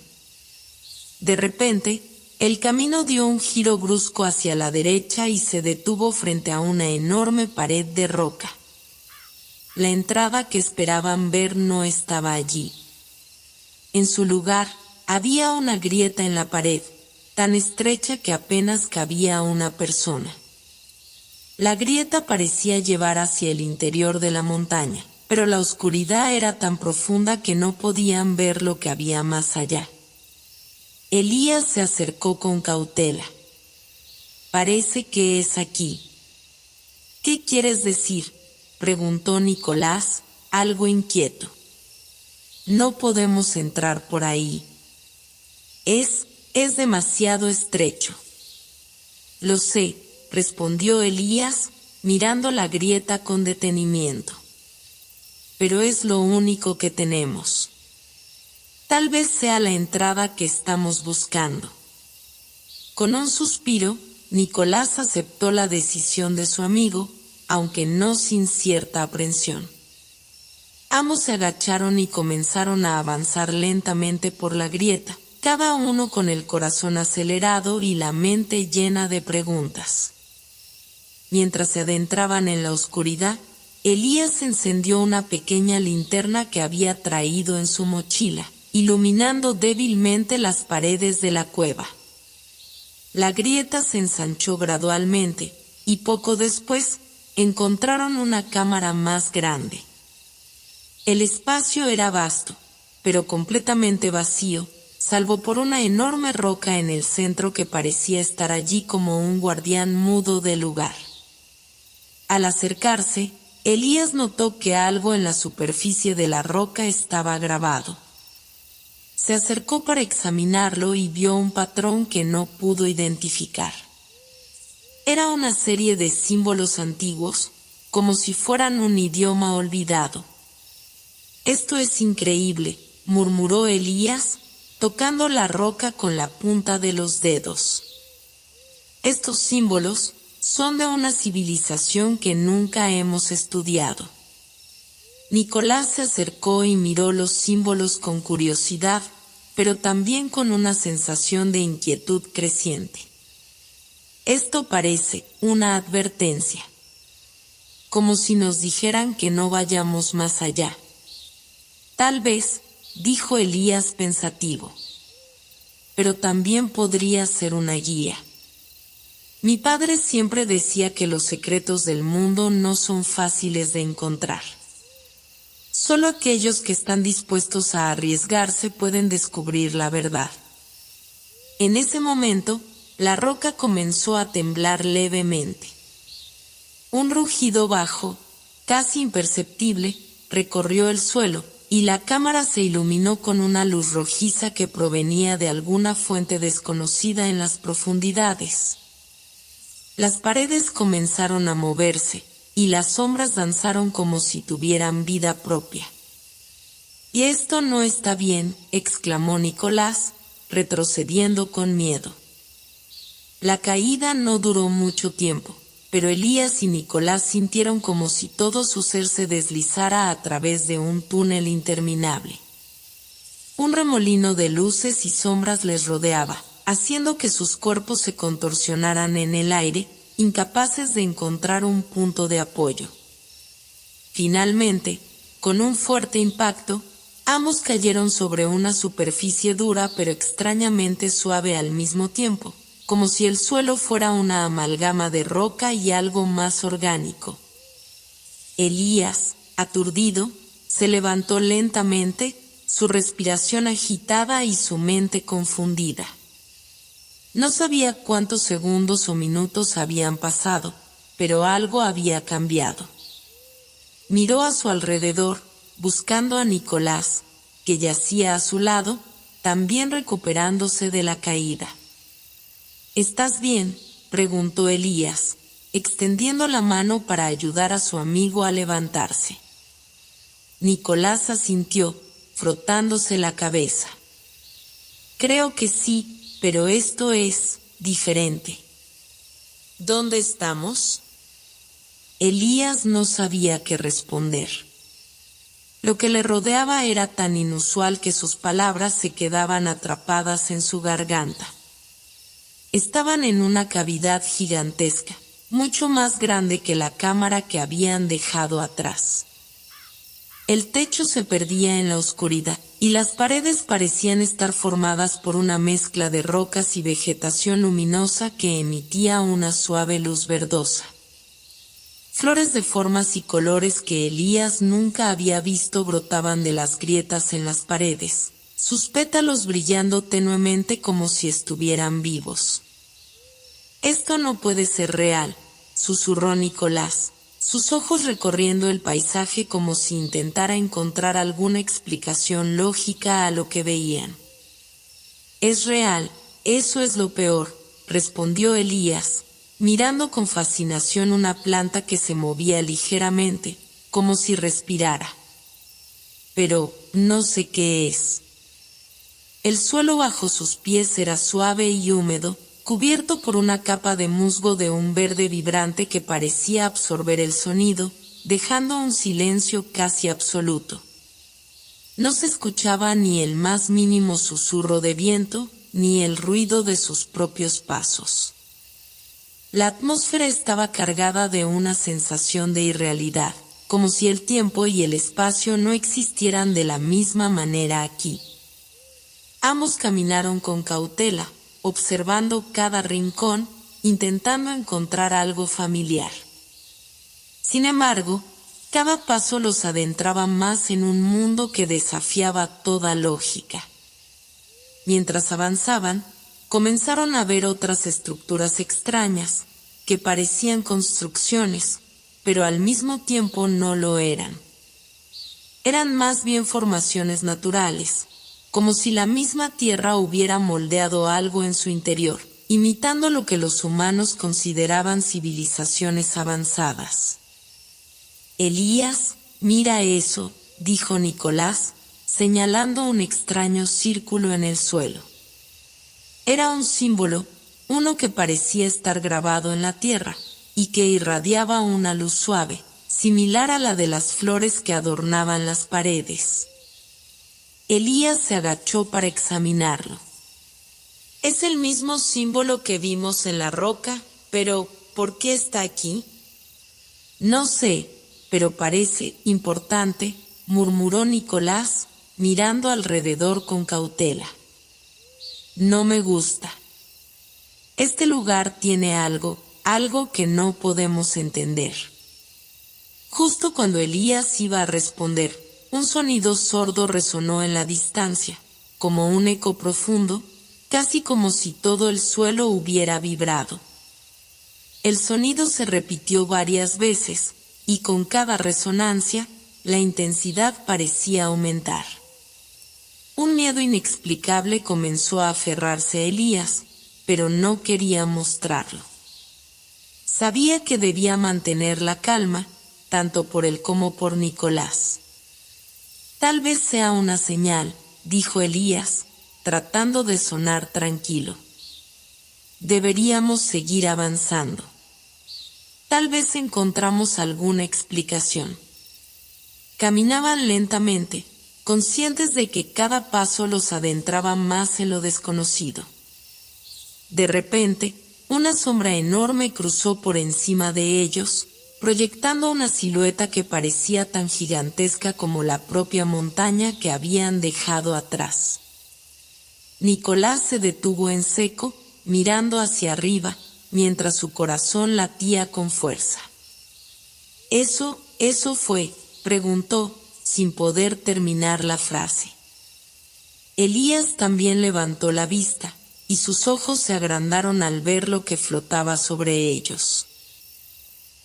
De repente, el camino dio un giro brusco hacia la derecha y se detuvo frente a una enorme pared de roca. La entrada que esperaban ver no estaba allí. En su lugar, había una grieta en la pared, tan estrecha que apenas cabía una persona. La grieta parecía llevar hacia el interior de la montaña, pero la oscuridad era tan profunda que no podían ver lo que había más allá. Elías se acercó con cautela. Parece que es aquí. ¿Qué quieres decir?, preguntó Nicolás, algo inquieto. No podemos entrar por ahí. Es demasiado estrecho. Lo sé, respondió Elías, mirando la grieta con detenimiento. Pero es lo único que tenemos. Tal vez sea la entrada que estamos buscando. Con un suspiro, Nicolás aceptó la decisión de su amigo, aunque no sin cierta aprensión. Ambos se agacharon y comenzaron a avanzar lentamente por la grieta, cada uno con el corazón acelerado y la mente llena de preguntas. Mientras se adentraban en la oscuridad, Elías encendió una pequeña linterna que había traído en su mochila, iluminando débilmente las paredes de la cueva. La grieta se ensanchó gradualmente, y poco después, encontraron una cámara más grande. El espacio era vasto, pero completamente vacío, salvo por una enorme roca en el centro que parecía estar allí como un guardián mudo del lugar. Al acercarse, Elías notó que algo en la superficie de la roca estaba grabado. Se acercó para examinarlo y vio un patrón que no pudo identificar. Era una serie de símbolos antiguos, como si fueran un idioma olvidado. «Esto es increíble», murmuró Elías, tocando la roca con la punta de los dedos. «Estos símbolos son de una civilización que nunca hemos estudiado». Nicolás se acercó y miró los símbolos con curiosidad, pero también con una sensación de inquietud creciente. Esto parece una advertencia, como si nos dijeran que no vayamos más allá. Tal vez, dijo Elías pensativo, pero también podría ser una guía. Mi padre siempre decía que los secretos del mundo no son fáciles de encontrar. Solo aquellos que están dispuestos a arriesgarse pueden descubrir la verdad. En ese momento, la roca comenzó a temblar levemente. Un rugido bajo, casi imperceptible, recorrió el suelo, y la cámara se iluminó con una luz rojiza que provenía de alguna fuente desconocida en las profundidades. Las paredes comenzaron a moverse, y las sombras danzaron como si tuvieran vida propia. «Y esto no está bien», exclamó Nicolás, retrocediendo con miedo. La caída no duró mucho tiempo, pero Elías y Nicolás sintieron como si todo su ser se deslizara a través de un túnel interminable. Un remolino de luces y sombras les rodeaba, haciendo que sus cuerpos se contorsionaran en el aire, incapaces de encontrar un punto de apoyo. Finalmente, con un fuerte impacto, ambos cayeron sobre una superficie dura pero extrañamente suave al mismo tiempo, como si el suelo fuera una amalgama de roca y algo más orgánico. Elías, aturdido, se levantó lentamente, su respiración agitada y su mente confundida. No sabía cuántos segundos o minutos habían pasado, pero algo había cambiado. Miró a su alrededor, buscando a Nicolás, que yacía a su lado, también recuperándose de la caída. «¿Estás bien?», preguntó Elías, extendiendo la mano para ayudar a su amigo a levantarse. Nicolás asintió, frotándose la cabeza. «Creo que sí, pero esto es diferente». «¿Dónde estamos?». Elías no sabía qué responder. Lo que le rodeaba era tan inusual que sus palabras se quedaban atrapadas en su garganta. Estaban en una cavidad gigantesca, mucho más grande que la cámara que habían dejado atrás. El techo se perdía en la oscuridad, y las paredes parecían estar formadas por una mezcla de rocas y vegetación luminosa que emitía una suave luz verdosa. Flores de formas y colores que Elías nunca había visto brotaban de las grietas en las paredes, sus pétalos brillando tenuemente como si estuvieran vivos. «Esto no puede ser real», susurró Nicolás, sus ojos recorriendo el paisaje como si intentara encontrar alguna explicación lógica a lo que veían. «Es real, eso es lo peor», respondió Elías, mirando con fascinación una planta que se movía ligeramente, como si respirara. «Pero no sé qué es». El suelo bajo sus pies era suave y húmedo, cubierto por una capa de musgo de un verde vibrante que parecía absorber el sonido, dejando un silencio casi absoluto. No se escuchaba ni el más mínimo susurro de viento, ni el ruido de sus propios pasos. La atmósfera estaba cargada de una sensación de irrealidad, como si el tiempo y el espacio no existieran de la misma manera aquí. Ambos caminaron con cautela, observando cada rincón, intentando encontrar algo familiar. Sin embargo, Cada paso los adentraba más en un mundo que desafiaba toda lógica. Mientras avanzaban, comenzaron a ver otras estructuras extrañas, que parecían construcciones, pero al mismo tiempo no lo eran. Eran más bien formaciones naturales, como si la misma tierra hubiera moldeado algo en su interior, imitando lo que los humanos consideraban civilizaciones avanzadas. Elías, mira eso, dijo Nicolás, señalando un extraño círculo en el suelo. Era un símbolo, uno que parecía estar grabado en la tierra, y que irradiaba una luz suave, similar a la de las flores que adornaban las paredes. Elías se agachó para examinarlo. Es el mismo símbolo que vimos en la roca, pero ¿por qué está aquí? No sé, pero parece importante, murmuró Nicolás, mirando alrededor con cautela. No me gusta. Este lugar tiene algo que no podemos entender. Justo cuando Elías iba a responder, un sonido sordo resonó en la distancia, como un eco profundo, casi como si todo el suelo hubiera vibrado. El sonido se repitió varias veces, y con cada resonancia, la intensidad parecía aumentar. Un miedo inexplicable comenzó a aferrarse a Elías, pero no quería mostrarlo. Sabía que debía mantener la calma, tanto por él como por Nicolás. Tal vez sea una señal, dijo Elías, tratando de sonar tranquilo. Deberíamos seguir avanzando. Tal vez encontramos alguna explicación. Caminaban lentamente, conscientes de que cada paso los adentraba más en lo desconocido. De repente, una sombra enorme cruzó por encima de ellos, proyectando una silueta que parecía tan gigantesca como la propia montaña que habían dejado atrás. Nicolás se detuvo en seco, mirando hacia arriba, mientras su corazón latía con fuerza. ¿Eso fue?, preguntó, sin poder terminar la frase. Elías también levantó la vista, y sus ojos se agrandaron al ver lo que flotaba sobre ellos.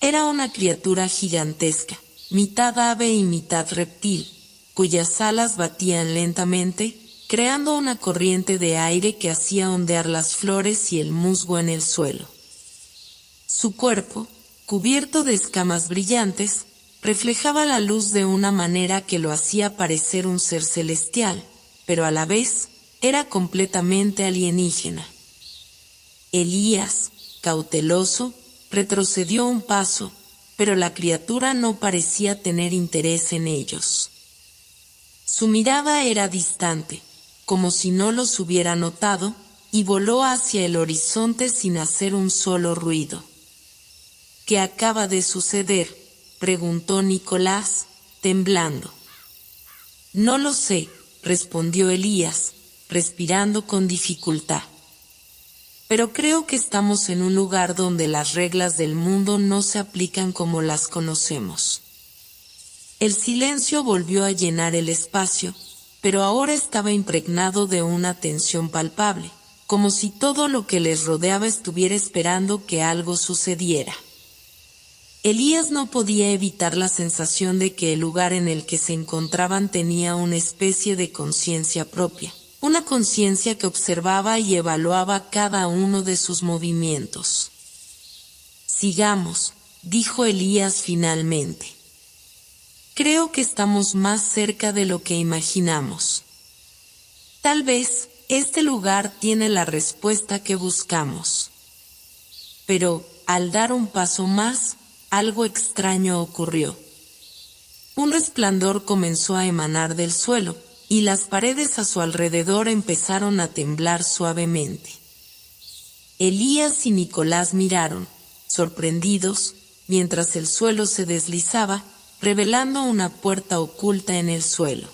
Era una criatura gigantesca, mitad ave y mitad reptil, cuyas alas batían lentamente, creando una corriente de aire que hacía ondear las flores y el musgo en el suelo. Su cuerpo, cubierto de escamas brillantes, reflejaba la luz de una manera que lo hacía parecer un ser celestial, pero a la vez era completamente alienígena. Elías, cauteloso, retrocedió un paso, pero la criatura no parecía tener interés en ellos. Su mirada era distante, como si no los hubiera notado, y voló hacia el horizonte sin hacer un solo ruido. ¿Qué acaba de suceder?, preguntó Nicolás, temblando. No lo sé, respondió Elías, respirando con dificultad. Pero creo que estamos en un lugar donde las reglas del mundo no se aplican como las conocemos. El silencio volvió a llenar el espacio, pero ahora estaba impregnado de una tensión palpable, como si todo lo que les rodeaba estuviera esperando que algo sucediera. Elías no podía evitar la sensación de que el lugar en el que se encontraban tenía una especie de conciencia propia, una conciencia que observaba y evaluaba cada uno de sus movimientos. Sigamos, dijo Elías finalmente. Creo que estamos más cerca de lo que imaginamos. Tal vez este lugar tiene la respuesta que buscamos. Pero, al dar un paso más, algo extraño ocurrió. Un resplandor comenzó a emanar del suelo, y las paredes a su alrededor empezaron a temblar suavemente. Elías y Nicolás miraron, sorprendidos, mientras el suelo se deslizaba, revelando una puerta oculta en el suelo.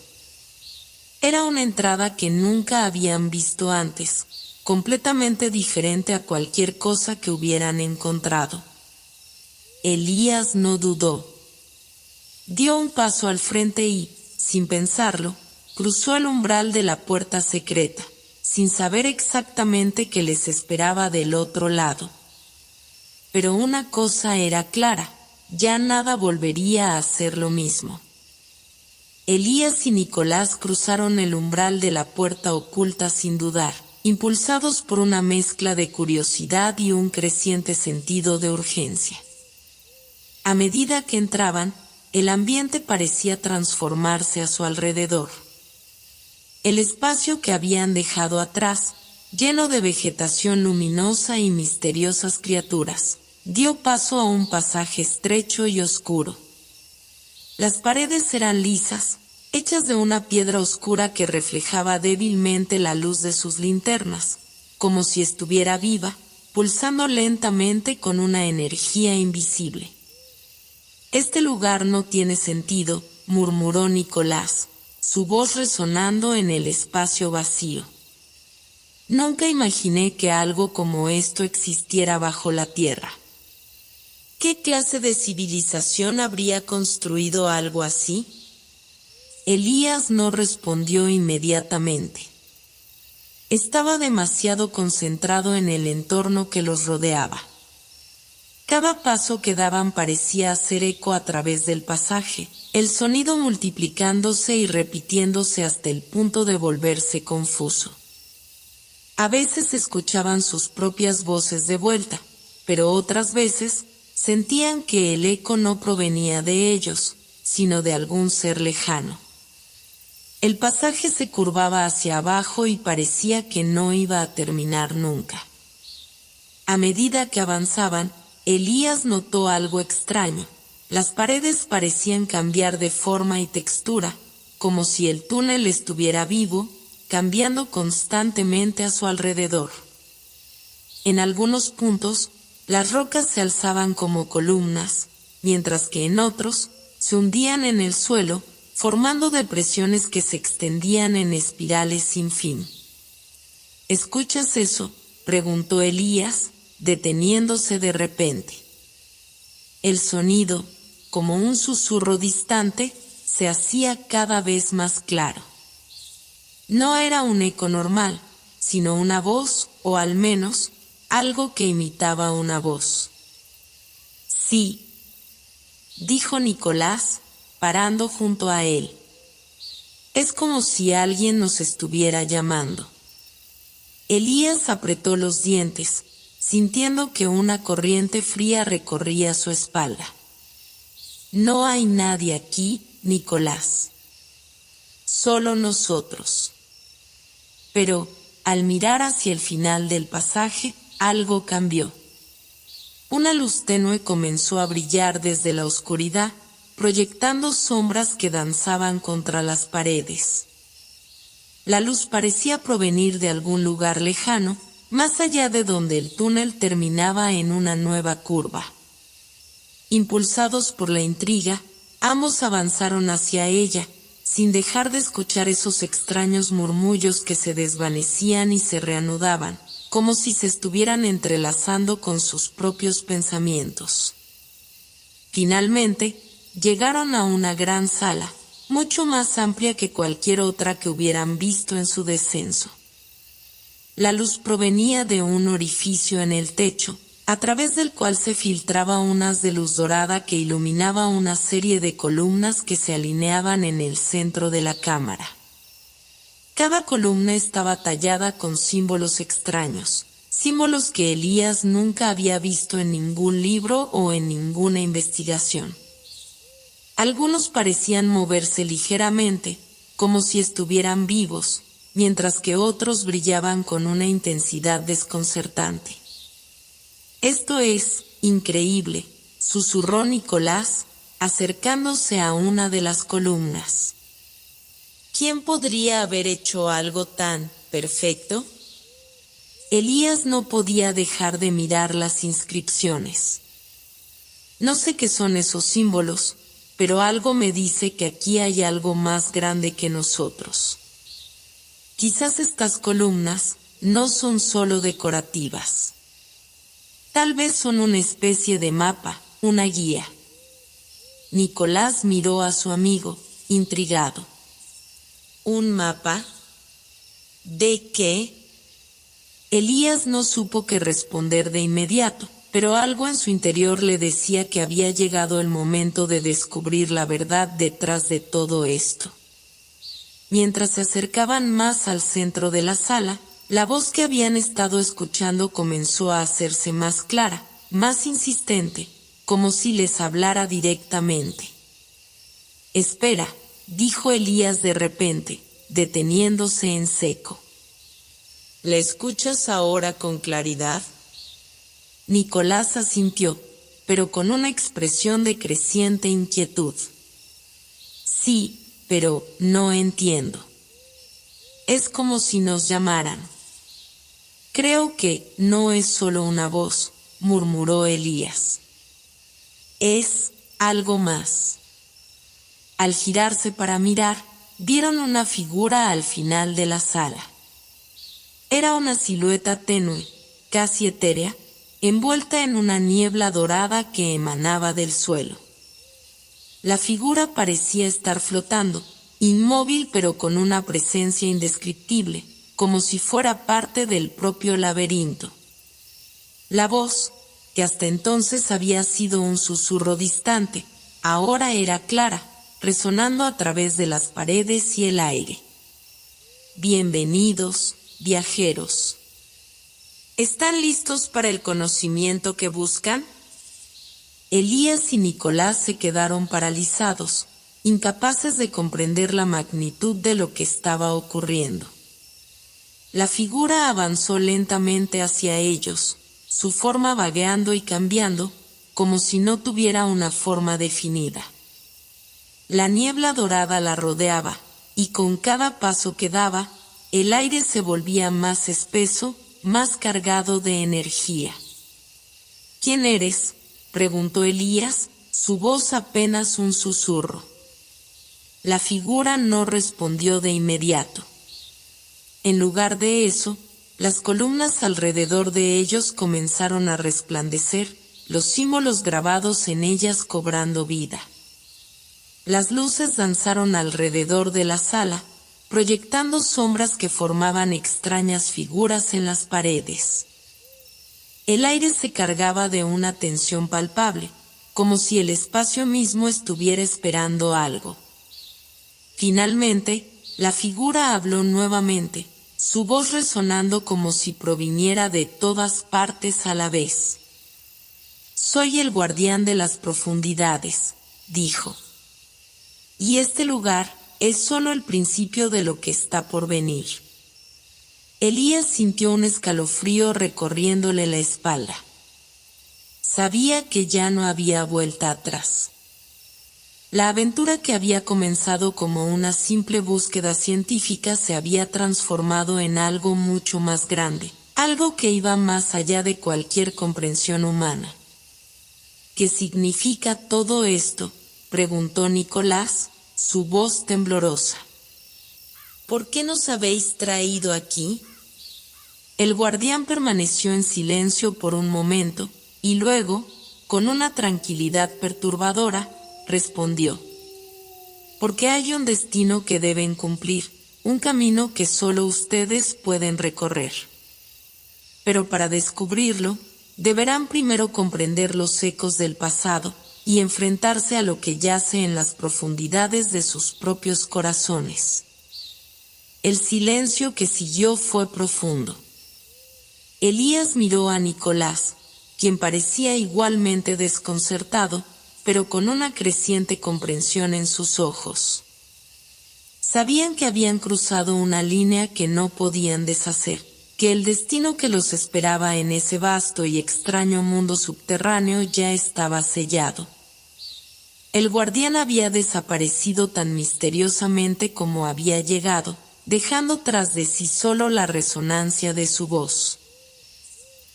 Era una entrada que nunca habían visto antes, completamente diferente a cualquier cosa que hubieran encontrado. Elías no dudó. Dio un paso al frente y, sin pensarlo, cruzó el umbral de la puerta secreta, sin saber exactamente qué les esperaba del otro lado. Pero una cosa era clara, ya nada volvería a ser lo mismo. Elías y Nicolás cruzaron el umbral de la puerta oculta sin dudar, impulsados por una mezcla de curiosidad y un creciente sentido de urgencia. A medida que entraban, el ambiente parecía transformarse a su alrededor. El espacio que habían dejado atrás, lleno de vegetación luminosa y misteriosas criaturas, dio paso a un pasaje estrecho y oscuro. Las paredes eran lisas, hechas de una piedra oscura que reflejaba débilmente la luz de sus linternas, como si estuviera viva, pulsando lentamente con una energía invisible. «Este lugar no tiene sentido», murmuró Nicolás, su voz resonando en el espacio vacío. «Nunca imaginé que algo como esto existiera bajo la tierra». ¿Qué clase de civilización habría construido algo así? Elías no respondió inmediatamente. Estaba demasiado concentrado en el entorno que los rodeaba. Cada paso que daban parecía hacer eco a través del pasaje, el sonido multiplicándose y repitiéndose hasta el punto de volverse confuso. A veces escuchaban sus propias voces de vuelta, pero otras veces sentían que el eco no provenía de ellos, sino de algún ser lejano. El pasaje se curvaba hacia abajo y parecía que no iba a terminar nunca. A medida que avanzaban, Elías notó algo extraño. Las paredes parecían cambiar de forma y textura, como si el túnel estuviera vivo, cambiando constantemente a su alrededor. En algunos puntos, las rocas se alzaban como columnas, mientras que en otros se hundían en el suelo, formando depresiones que se extendían en espirales sin fin. ¿Escuchas eso?, preguntó Elías, deteniéndose de repente. El sonido, como un susurro distante, se hacía cada vez más claro. No era un eco normal, sino una voz, o al menos, algo que imitaba una voz. «Sí», dijo Nicolás, parando junto a él. «Es como si alguien nos estuviera llamando». Elías apretó los dientes, sintiendo que una corriente fría recorría su espalda. «No hay nadie aquí, Nicolás. Solo nosotros». Pero, al mirar hacia el final del pasaje, algo cambió. Una luz tenue comenzó a brillar desde la oscuridad, proyectando sombras que danzaban contra las paredes. La luz parecía provenir de algún lugar lejano, más allá de donde el túnel terminaba en una nueva curva. Impulsados por la intriga, ambos avanzaron hacia ella, sin dejar de escuchar esos extraños murmullos que se desvanecían y se reanudaban, como si se estuvieran entrelazando con sus propios pensamientos. Finalmente, llegaron a una gran sala, mucho más amplia que cualquier otra que hubieran visto en su descenso. La luz provenía de un orificio en el techo, a través del cual se filtraba un haz de luz dorada que iluminaba una serie de columnas que se alineaban en el centro de la cámara. Cada columna estaba tallada con símbolos extraños, símbolos que Elías nunca había visto en ningún libro o en ninguna investigación. Algunos parecían moverse ligeramente, como si estuvieran vivos, mientras que otros brillaban con una intensidad desconcertante. «Esto es increíble», susurró Nicolás, acercándose a una de las columnas. «¿Quién podría haber hecho algo tan perfecto?» Elías no podía dejar de mirar las inscripciones. «No sé qué son esos símbolos, pero algo me dice que aquí hay algo más grande que nosotros. Quizás estas columnas no son solo decorativas. Tal vez son una especie de mapa, una guía». Nicolás miró a su amigo, intrigado. ¿Un mapa? ¿De qué? Elías no supo qué responder de inmediato, pero algo en su interior le decía que había llegado el momento de descubrir la verdad detrás de todo esto. Mientras se acercaban más al centro de la sala, la voz que habían estado escuchando comenzó a hacerse más clara, más insistente, como si les hablara directamente. «Espera», dijo Elías de repente, deteniéndose en seco. «¿Le escuchas ahora con claridad?» Nicolás asintió, pero con una expresión de creciente inquietud. «Sí, pero no entiendo. Es como si nos llamaran». «Creo que no es solo una voz», murmuró Elías. «Es algo más». Al girarse para mirar, vieron una figura al final de la sala. Era una silueta tenue, casi etérea, envuelta en una niebla dorada que emanaba del suelo. La figura parecía estar flotando, inmóvil pero con una presencia indescriptible, como si fuera parte del propio laberinto. La voz, que hasta entonces había sido un susurro distante, ahora era clara, resonando a través de las paredes y el aire. «Bienvenidos, viajeros. ¿Están listos para el conocimiento que buscan?» Elías y Nicolás se quedaron paralizados, incapaces de comprender la magnitud de lo que estaba ocurriendo. La figura avanzó lentamente hacia ellos, su forma vagueando y cambiando, como si no tuviera una forma definida. La niebla dorada la rodeaba, y con cada paso que daba, el aire se volvía más espeso, más cargado de energía. «¿Quién eres?», preguntó Elías, su voz apenas un susurro. La figura no respondió de inmediato. En lugar de eso, las columnas alrededor de ellos comenzaron a resplandecer, los símbolos grabados en ellas cobrando vida. Las luces danzaron alrededor de la sala, proyectando sombras que formaban extrañas figuras en las paredes. El aire se cargaba de una tensión palpable, como si el espacio mismo estuviera esperando algo. Finalmente, la figura habló nuevamente, su voz resonando como si proviniera de todas partes a la vez. «Soy el guardián de las profundidades», dijo. «Y este lugar es solo el principio de lo que está por venir». Elías sintió un escalofrío recorriéndole la espalda. Sabía que ya no había vuelta atrás. La aventura que había comenzado como una simple búsqueda científica se había transformado en algo mucho más grande, algo que iba más allá de cualquier comprensión humana. «¿Qué significa todo esto?», preguntó Nicolás, su voz temblorosa. «¿Por qué nos habéis traído aquí?». El guardián permaneció en silencio por un momento, y luego, con una tranquilidad perturbadora, respondió: «Porque hay un destino que deben cumplir, un camino que solo ustedes pueden recorrer. Pero para descubrirlo, deberán primero comprender los ecos del pasado y enfrentarse a lo que yace en las profundidades de sus propios corazones». El silencio que siguió fue profundo. Elías miró a Nicolás, quien parecía igualmente desconcertado, pero con una creciente comprensión en sus ojos. Sabían que habían cruzado una línea que no podían deshacer, que el destino que los esperaba en ese vasto y extraño mundo subterráneo ya estaba sellado. El guardián había desaparecido tan misteriosamente como había llegado, dejando tras de sí solo la resonancia de su voz.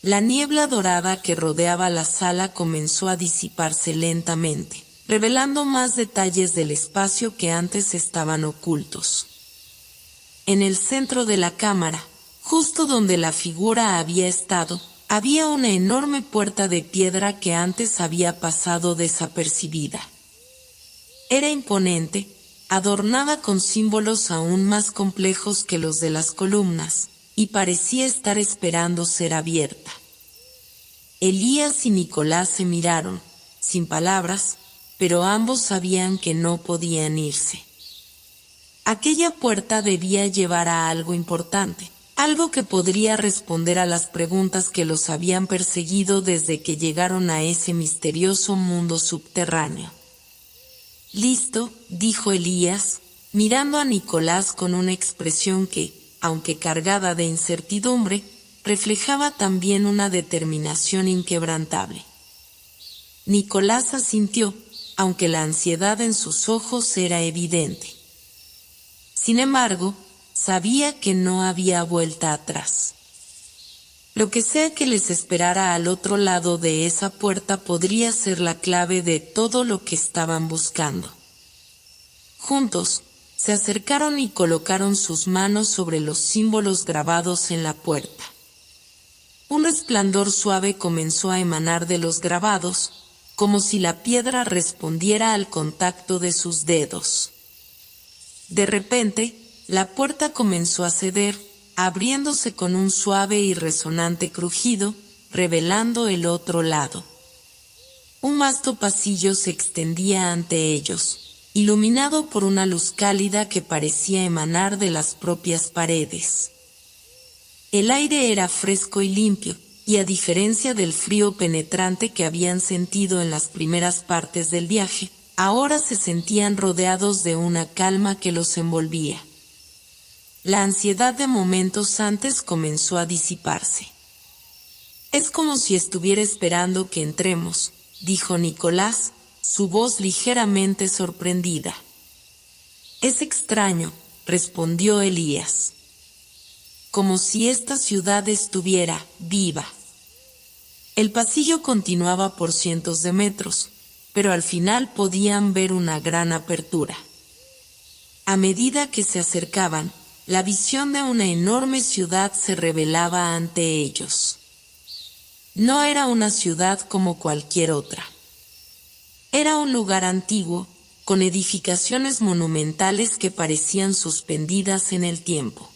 La niebla dorada que rodeaba la sala comenzó a disiparse lentamente, revelando más detalles del espacio que antes estaban ocultos. En el centro de la cámara, justo donde la figura había estado, había una enorme puerta de piedra que antes había pasado desapercibida. Era imponente, adornada con símbolos aún más complejos que los de las columnas, y parecía estar esperando ser abierta. Elías y Nicolás se miraron, sin palabras, pero ambos sabían que no podían irse. Aquella puerta debía llevar a algo importante, algo que podría responder a las preguntas que los habían perseguido desde que llegaron a ese misterioso mundo subterráneo. «Listo», dijo Elías, mirando a Nicolás con una expresión que, aunque cargada de incertidumbre, reflejaba también una determinación inquebrantable. Nicolás asintió, aunque la ansiedad en sus ojos era evidente. Sin embargo, sabía que no había vuelta atrás. Lo que sea que les esperara al otro lado de esa puerta podría ser la clave de todo lo que estaban buscando. Juntos, se acercaron y colocaron sus manos sobre los símbolos grabados en la puerta. Un resplandor suave comenzó a emanar de los grabados, como si la piedra respondiera al contacto de sus dedos. De repente, la puerta comenzó a ceder, abriéndose con un suave y resonante crujido, revelando el otro lado. Un vasto pasillo se extendía ante ellos, iluminado por una luz cálida que parecía emanar de las propias paredes. El aire era fresco y limpio, y a diferencia del frío penetrante que habían sentido en las primeras partes del viaje, ahora se sentían rodeados de una calma que los envolvía. La ansiedad de momentos antes comenzó a disiparse. «Es como si estuviera esperando que entremos», dijo Nicolás, su voz ligeramente sorprendida. «Es extraño», respondió Elías. «Como si esta ciudad estuviera viva». El pasillo continuaba por cientos de metros, pero al final podían ver una gran apertura. A medida que se acercaban, la visión de una enorme ciudad se revelaba ante ellos. No era una ciudad como cualquier otra. Era un lugar antiguo, con edificaciones monumentales que parecían suspendidas en el tiempo.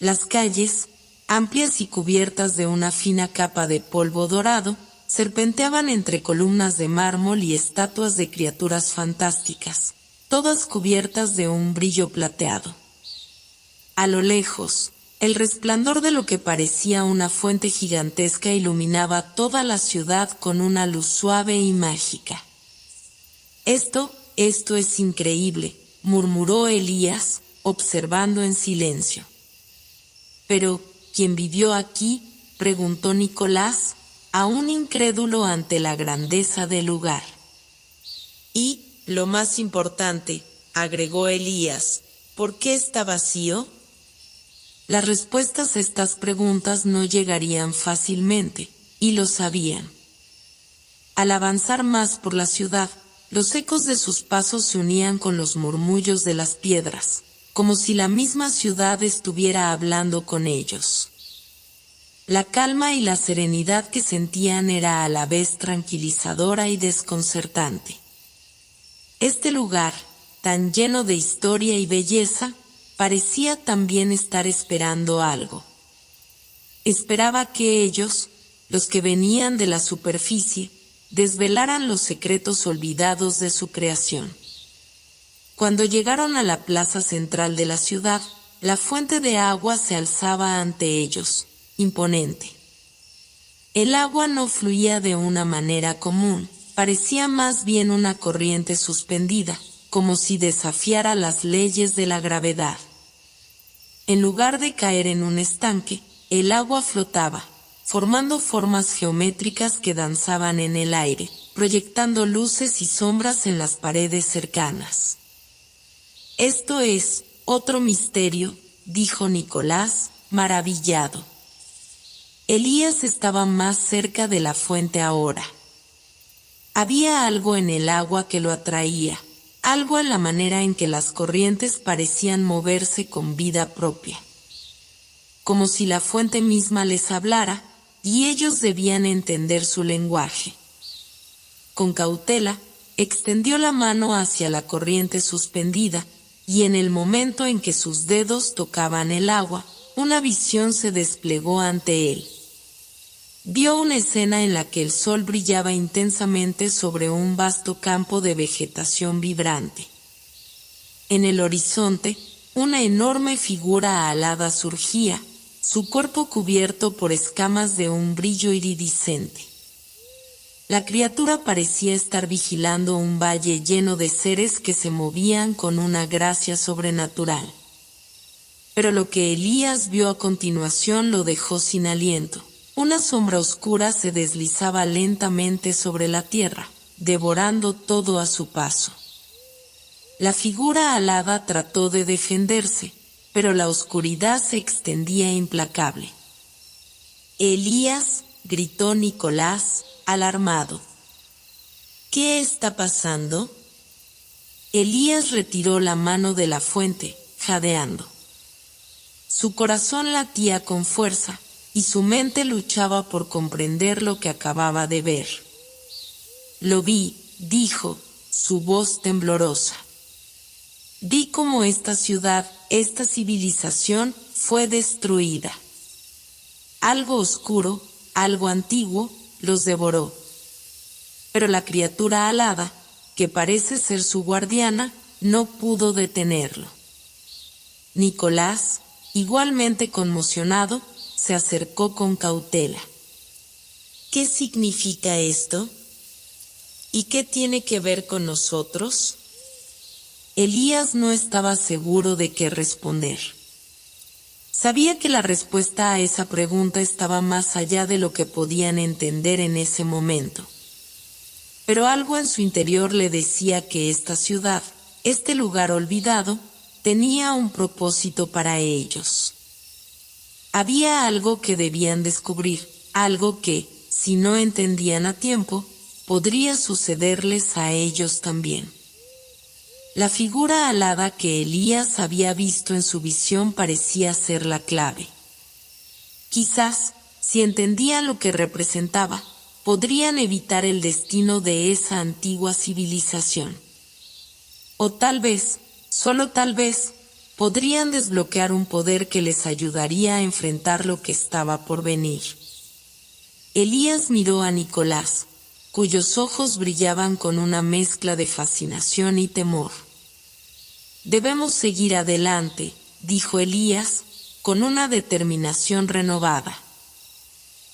Las calles, amplias y cubiertas de una fina capa de polvo dorado, serpenteaban entre columnas de mármol y estatuas de criaturas fantásticas, todas cubiertas de un brillo plateado. A lo lejos, el resplandor de lo que parecía una fuente gigantesca iluminaba toda la ciudad con una luz suave y mágica. Esto es increíble», murmuró Elías, observando en silencio. «Pero, ¿quién vivió aquí?», preguntó Nicolás, aún incrédulo ante la grandeza del lugar. «Y, lo más importante», agregó Elías, «¿por qué está vacío?». Las respuestas a estas preguntas no llegarían fácilmente, y lo sabían. Al avanzar más por la ciudad, los ecos de sus pasos se unían con los murmullos de las piedras, como si la misma ciudad estuviera hablando con ellos. La calma y la serenidad que sentían era a la vez tranquilizadora y desconcertante. Este lugar, tan lleno de historia y belleza, parecía también estar esperando algo. Esperaba que ellos, los que venían de la superficie, desvelaran los secretos olvidados de su creación. Cuando llegaron a la plaza central de la ciudad, la fuente de agua se alzaba ante ellos, imponente. El agua no fluía de una manera común, parecía más bien una corriente suspendida, como si desafiara las leyes de la gravedad. En lugar de caer en un estanque, el agua flotaba, formando formas geométricas que danzaban en el aire, proyectando luces y sombras en las paredes cercanas. «Esto es otro misterio», dijo Nicolás, maravillado. Elías estaba más cerca de la fuente ahora. Había algo en el agua que lo atraía, algo en la manera en que las corrientes parecían moverse con vida propia. Como si la fuente misma les hablara, y ellos debían entender su lenguaje. Con cautela, extendió la mano hacia la corriente suspendida, y en el momento en que sus dedos tocaban el agua, una visión se desplegó ante él. Vio una escena en la que el sol brillaba intensamente sobre un vasto campo de vegetación vibrante. En el horizonte, una enorme figura alada surgía, su cuerpo cubierto por escamas de un brillo iridiscente. La criatura parecía estar vigilando un valle lleno de seres que se movían con una gracia sobrenatural. Pero lo que Elías vio a continuación lo dejó sin aliento. Una sombra oscura se deslizaba lentamente sobre la tierra, devorando todo a su paso. La figura alada trató de defenderse, pero la oscuridad se extendía implacable. «Elías», gritó Nicolás, alarmado. «¿Qué está pasando?» Elías retiró la mano de la fuente, jadeando. Su corazón latía con fuerza, y su mente luchaba por comprender lo que acababa de ver. «Lo vi», dijo, su voz temblorosa. «Vi cómo esta ciudad, esta civilización, fue destruida. Algo oscuro, algo antiguo, los devoró. Pero la criatura alada, que parece ser su guardiana, no pudo detenerlo». Nicolás, igualmente conmocionado, se acercó con cautela. «¿Qué significa esto? ¿Y qué tiene que ver con nosotros?» Elías no estaba seguro de qué responder. Sabía que la respuesta a esa pregunta estaba más allá de lo que podían entender en ese momento. Pero algo en su interior le decía que esta ciudad, este lugar olvidado, tenía un propósito para ellos. Había algo que debían descubrir, algo que, si no entendían a tiempo, podría sucederles a ellos también. La figura alada que Elías había visto en su visión parecía ser la clave. Quizás, si entendían lo que representaba, podrían evitar el destino de esa antigua civilización. O tal vez, solo tal vez, podrían desbloquear un poder que les ayudaría a enfrentar lo que estaba por venir. Elías miró a Nicolás, cuyos ojos brillaban con una mezcla de fascinación y temor. «Debemos seguir adelante», dijo Elías, con una determinación renovada.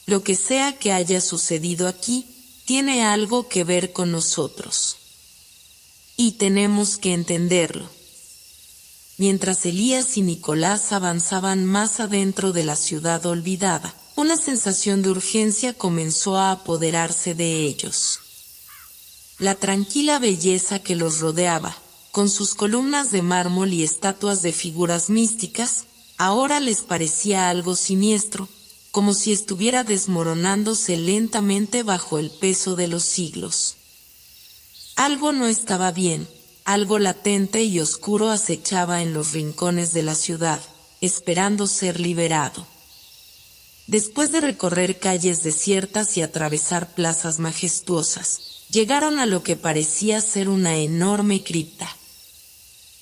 «Lo que sea que haya sucedido aquí, tiene algo que ver con nosotros. Y tenemos que entenderlo». Mientras Elías y Nicolás avanzaban más adentro de la ciudad olvidada, una sensación de urgencia comenzó a apoderarse de ellos. La tranquila belleza que los rodeaba, con sus columnas de mármol y estatuas de figuras místicas, ahora les parecía algo siniestro, como si estuviera desmoronándose lentamente bajo el peso de los siglos. Algo no estaba bien. Algo latente y oscuro acechaba en los rincones de la ciudad, esperando ser liberado. Después de recorrer calles desiertas y atravesar plazas majestuosas, llegaron a lo que parecía ser una enorme cripta.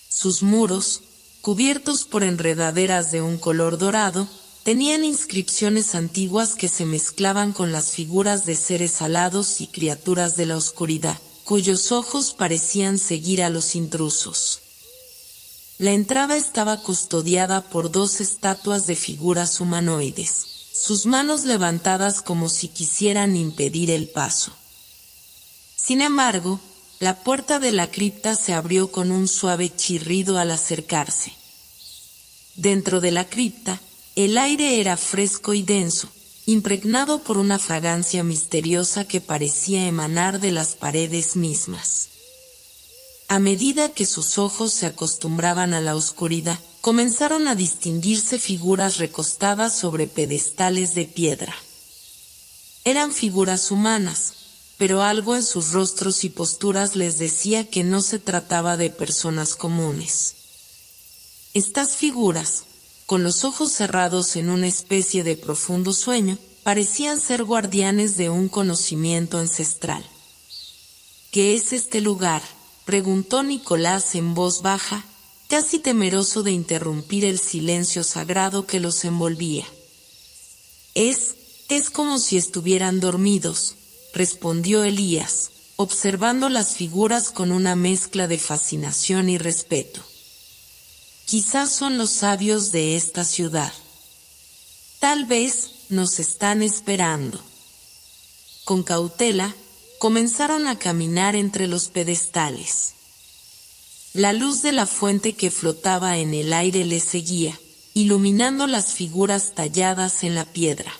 Sus muros, cubiertos por enredaderas de un color dorado, tenían inscripciones antiguas que se mezclaban con las figuras de seres alados y criaturas de la oscuridad, cuyos ojos parecían seguir a los intrusos. La entrada estaba custodiada por 2 estatuas de figuras humanoides, sus manos levantadas como si quisieran impedir el paso. Sin embargo, la puerta de la cripta se abrió con un suave chirrido al acercarse. Dentro de la cripta, el aire era fresco y denso, impregnado por una fragancia misteriosa que parecía emanar de las paredes mismas. A medida que sus ojos se acostumbraban a la oscuridad, comenzaron a distinguirse figuras recostadas sobre pedestales de piedra. Eran figuras humanas, pero algo en sus rostros y posturas les decía que no se trataba de personas comunes. Estas figuras, con los ojos cerrados en una especie de profundo sueño, parecían ser guardianes de un conocimiento ancestral. ¿Qué es este lugar?, preguntó Nicolás en voz baja, casi temeroso de interrumpir el silencio sagrado que los envolvía. Es como si estuvieran dormidos, respondió Elías, observando las figuras con una mezcla de fascinación y respeto. Quizás son los sabios de esta ciudad. Tal vez nos están esperando. Con cautela, comenzaron a caminar entre los pedestales. La luz de la fuente que flotaba en el aire les seguía, iluminando las figuras talladas en la piedra.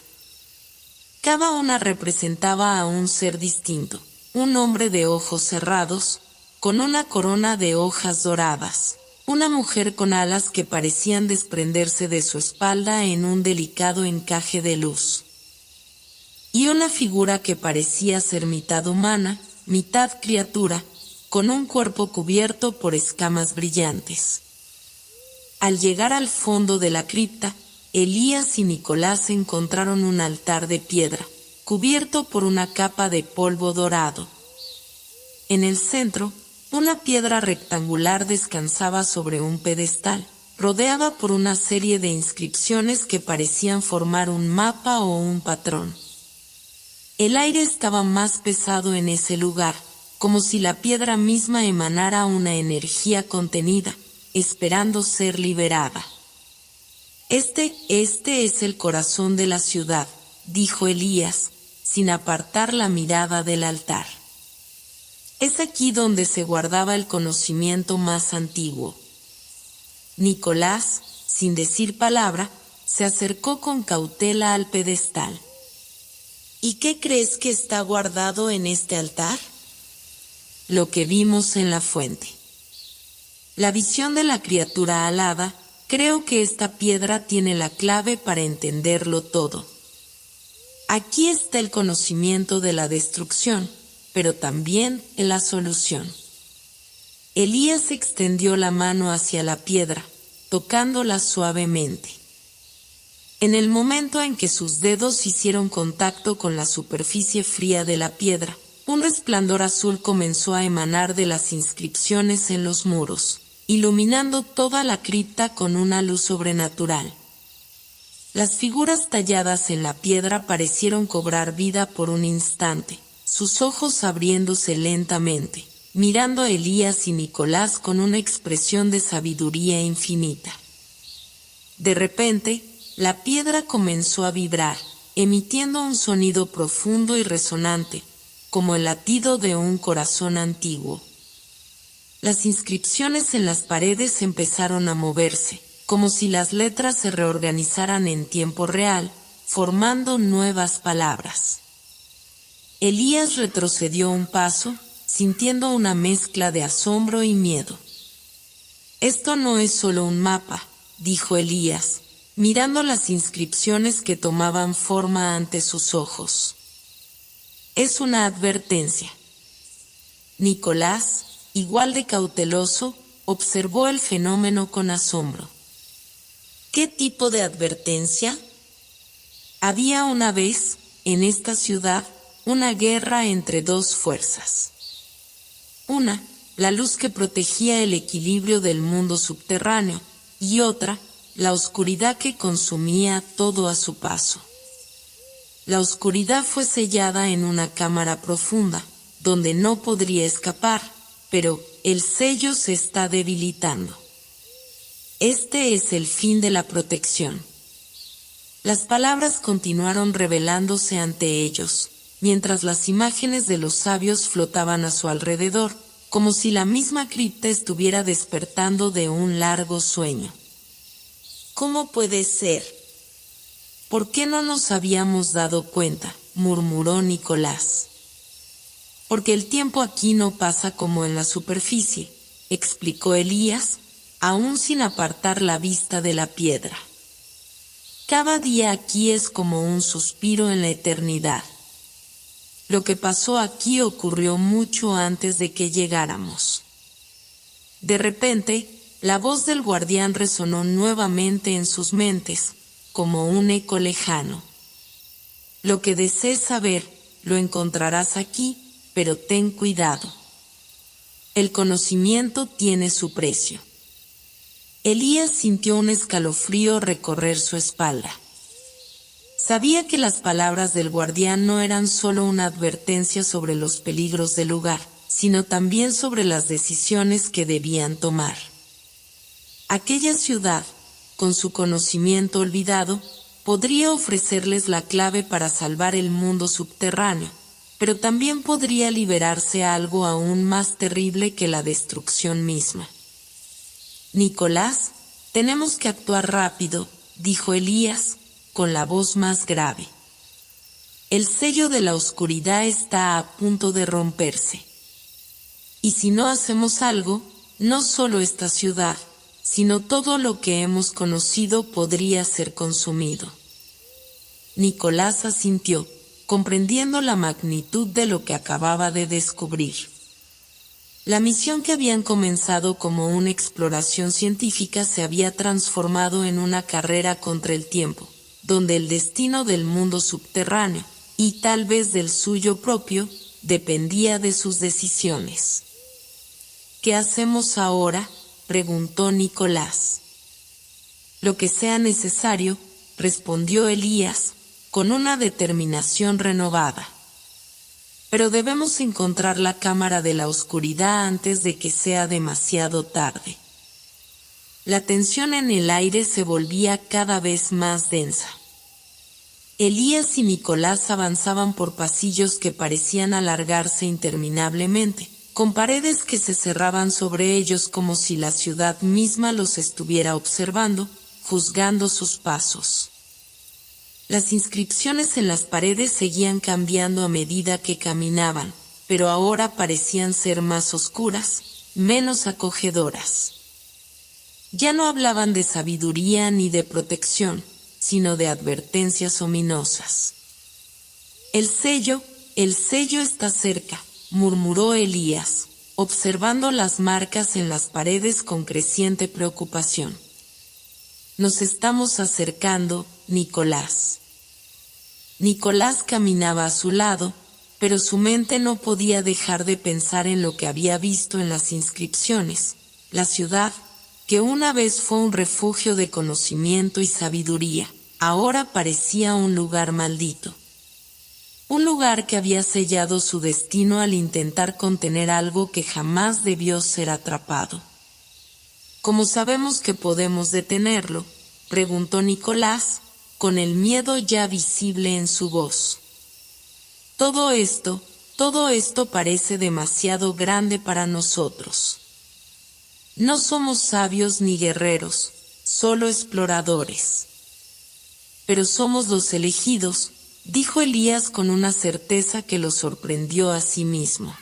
Cada una representaba a un ser distinto, un hombre de ojos cerrados, con una corona de hojas doradas, una mujer con alas que parecían desprenderse de su espalda en un delicado encaje de luz, y una figura que parecía ser mitad humana, mitad criatura, con un cuerpo cubierto por escamas brillantes. Al llegar al fondo de la cripta, Elías y Nicolás encontraron un altar de piedra, cubierto por una capa de polvo dorado. En el centro, una piedra rectangular descansaba sobre un pedestal, rodeada por una serie de inscripciones que parecían formar un mapa o un patrón. El aire estaba más pesado en ese lugar, como si la piedra misma emanara una energía contenida, esperando ser liberada. Este es el corazón de la ciudad, dijo Elías, sin apartar la mirada del altar. Es aquí donde se guardaba el conocimiento más antiguo. Nicolás, sin decir palabra, se acercó con cautela al pedestal. ¿Y qué crees que está guardado en este altar? Lo que vimos en la fuente. La visión de la criatura alada, creo que esta piedra tiene la clave para entenderlo todo. Aquí está el conocimiento de la destrucción, pero también en la solución. Elías extendió la mano hacia la piedra, tocándola suavemente. En el momento en que sus dedos hicieron contacto con la superficie fría de la piedra, un resplandor azul comenzó a emanar de las inscripciones en los muros, iluminando toda la cripta con una luz sobrenatural. Las figuras talladas en la piedra parecieron cobrar vida por un instante, sus ojos abriéndose lentamente, mirando a Elías y Nicolás con una expresión de sabiduría infinita. De repente, la piedra comenzó a vibrar, emitiendo un sonido profundo y resonante, como el latido de un corazón antiguo. Las inscripciones en las paredes empezaron a moverse, como si las letras se reorganizaran en tiempo real, formando nuevas palabras. Elías retrocedió un paso, sintiendo una mezcla de asombro y miedo. Esto no es solo un mapa, dijo Elías, mirando las inscripciones que tomaban forma ante sus ojos. Es una advertencia. Nicolás, igual de cauteloso, observó el fenómeno con asombro. ¿Qué tipo de advertencia? Había una vez, en esta ciudad, una guerra entre dos fuerzas. Una, la luz que protegía el equilibrio del mundo subterráneo, y otra, la oscuridad que consumía todo a su paso. La oscuridad fue sellada en una cámara profunda, donde no podría escapar, pero el sello se está debilitando. Este es el fin de la protección. Las palabras continuaron revelándose ante ellos, mientras las imágenes de los sabios flotaban a su alrededor, como si la misma cripta estuviera despertando de un largo sueño. ¿Cómo puede ser? ¿Por qué no nos habíamos dado cuenta?, murmuró Nicolás. Porque el tiempo aquí no pasa como en la superficie, explicó Elías, aún sin apartar la vista de la piedra. Cada día aquí es como un suspiro en la eternidad. Lo que pasó aquí ocurrió mucho antes de que llegáramos. De repente, la voz del guardián resonó nuevamente en sus mentes, como un eco lejano. Lo que desees saber, lo encontrarás aquí, pero ten cuidado. El conocimiento tiene su precio. Elías sintió un escalofrío recorrer su espalda. Sabía que las palabras del guardián no eran solo una advertencia sobre los peligros del lugar, sino también sobre las decisiones que debían tomar. Aquella ciudad, con su conocimiento olvidado, podría ofrecerles la clave para salvar el mundo subterráneo, pero también podría liberarse algo aún más terrible que la destrucción misma. Nicolás, tenemos que actuar rápido, dijo Elías, con la voz más grave. El sello de la oscuridad está a punto de romperse. Y si no hacemos algo, no solo esta ciudad, sino todo lo que hemos conocido podría ser consumido. Nicolás asintió, comprendiendo la magnitud de lo que acababa de descubrir. La misión que habían comenzado como una exploración científica se había transformado en una carrera contra el tiempo, donde el destino del mundo subterráneo, y tal vez del suyo propio, dependía de sus decisiones. ¿Qué hacemos ahora?, preguntó Nicolás. Lo que sea necesario, respondió Elías, con una determinación renovada. Pero debemos encontrar la cámara de la oscuridad antes de que sea demasiado tarde. La tensión en el aire se volvía cada vez más densa. Elías y Nicolás avanzaban por pasillos que parecían alargarse interminablemente, con paredes que se cerraban sobre ellos como si la ciudad misma los estuviera observando, juzgando sus pasos. Las inscripciones en las paredes seguían cambiando a medida que caminaban, pero ahora parecían ser más oscuras, menos acogedoras. Ya no hablaban de sabiduría ni de protección, sino de advertencias ominosas. El sello está cerca, murmuró Elías, observando las marcas en las paredes con creciente preocupación. Nos estamos acercando, Nicolás. Nicolás caminaba a su lado, pero su mente no podía dejar de pensar en lo que había visto en las inscripciones. La ciudad, que una vez fue un refugio de conocimiento y sabiduría, ahora parecía un lugar maldito. Un lugar que había sellado su destino al intentar contener algo que jamás debió ser atrapado. ¿Cómo sabemos que podemos detenerlo?, preguntó Nicolás, con el miedo ya visible en su voz. Todo esto parece demasiado grande para nosotros. No somos sabios ni guerreros, solo exploradores. Pero somos los elegidos, dijo Elías con una certeza que lo sorprendió a sí mismo.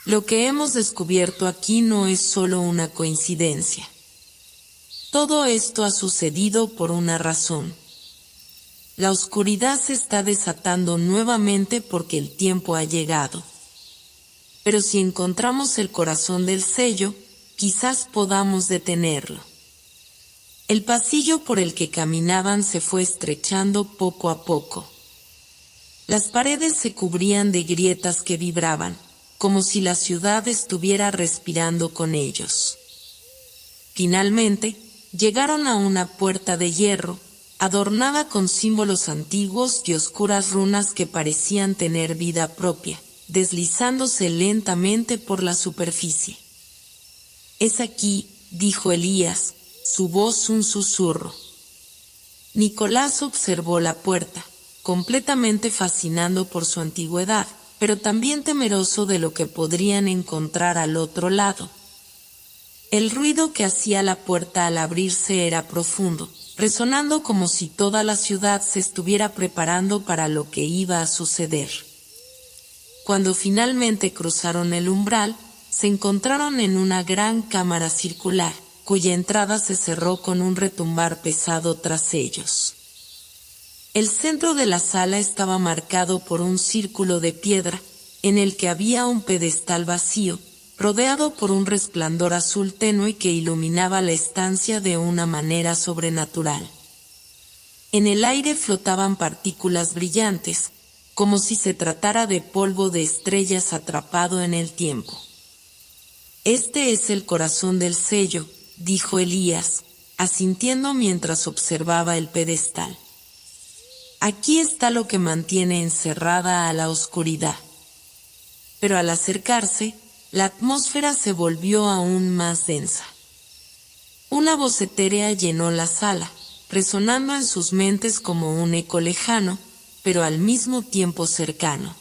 Lo que hemos descubierto aquí no es solo una coincidencia. Todo esto ha sucedido por una razón. La oscuridad se está desatando nuevamente porque el tiempo ha llegado. Pero si encontramos el corazón del sello, quizás podamos detenerlo. El pasillo por el que caminaban se fue estrechando poco a poco. Las paredes se cubrían de grietas que vibraban, como si la ciudad estuviera respirando con ellos. Finalmente, llegaron a una puerta de hierro, adornada con símbolos antiguos y oscuras runas que parecían tener vida propia, deslizándose lentamente por la superficie. «Es aquí», dijo Elías, su voz un susurro. Nicolás observó la puerta, completamente fascinado por su antigüedad, pero también temeroso de lo que podrían encontrar al otro lado. El ruido que hacía la puerta al abrirse era profundo, resonando como si toda la ciudad se estuviera preparando para lo que iba a suceder. Cuando finalmente cruzaron el umbral, se encontraron en una gran cámara circular, cuya entrada se cerró con un retumbar pesado tras ellos. El centro de la sala estaba marcado por un círculo de piedra, en el que había un pedestal vacío, rodeado por un resplandor azul tenue que iluminaba la estancia de una manera sobrenatural. En el aire flotaban partículas brillantes, como si se tratara de polvo de estrellas atrapado en el tiempo. Este es el corazón del sello, dijo Elías, asintiendo mientras observaba el pedestal. Aquí está lo que mantiene encerrada a la oscuridad. Pero al acercarse, la atmósfera se volvió aún más densa. Una voz etérea llenó la sala, resonando en sus mentes como un eco lejano, pero al mismo tiempo cercano.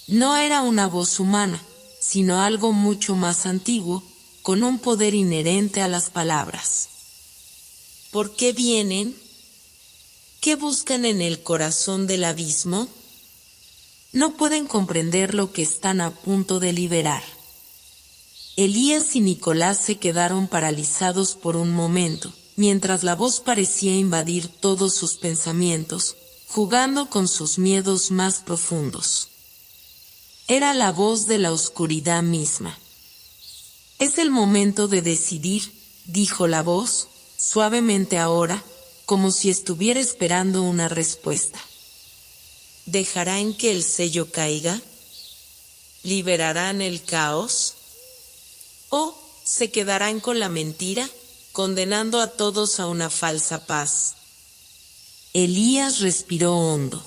No era una voz humana, sino algo mucho más antiguo, con un poder inherente a las palabras. ¿Por qué vienen? ¿Qué buscan en el corazón del abismo? No pueden comprender lo que están a punto de liberar. Elías y Nicolás se quedaron paralizados por un momento, mientras la voz parecía invadir todos sus pensamientos, jugando con sus miedos más profundos. Era la voz de la oscuridad misma. Es el momento de decidir, dijo la voz, suavemente ahora, como si estuviera esperando una respuesta. ¿Dejarán que el sello caiga? ¿Liberarán el caos? ¿O se quedarán con la mentira, condenando a todos a una falsa paz? Elías respiró hondo.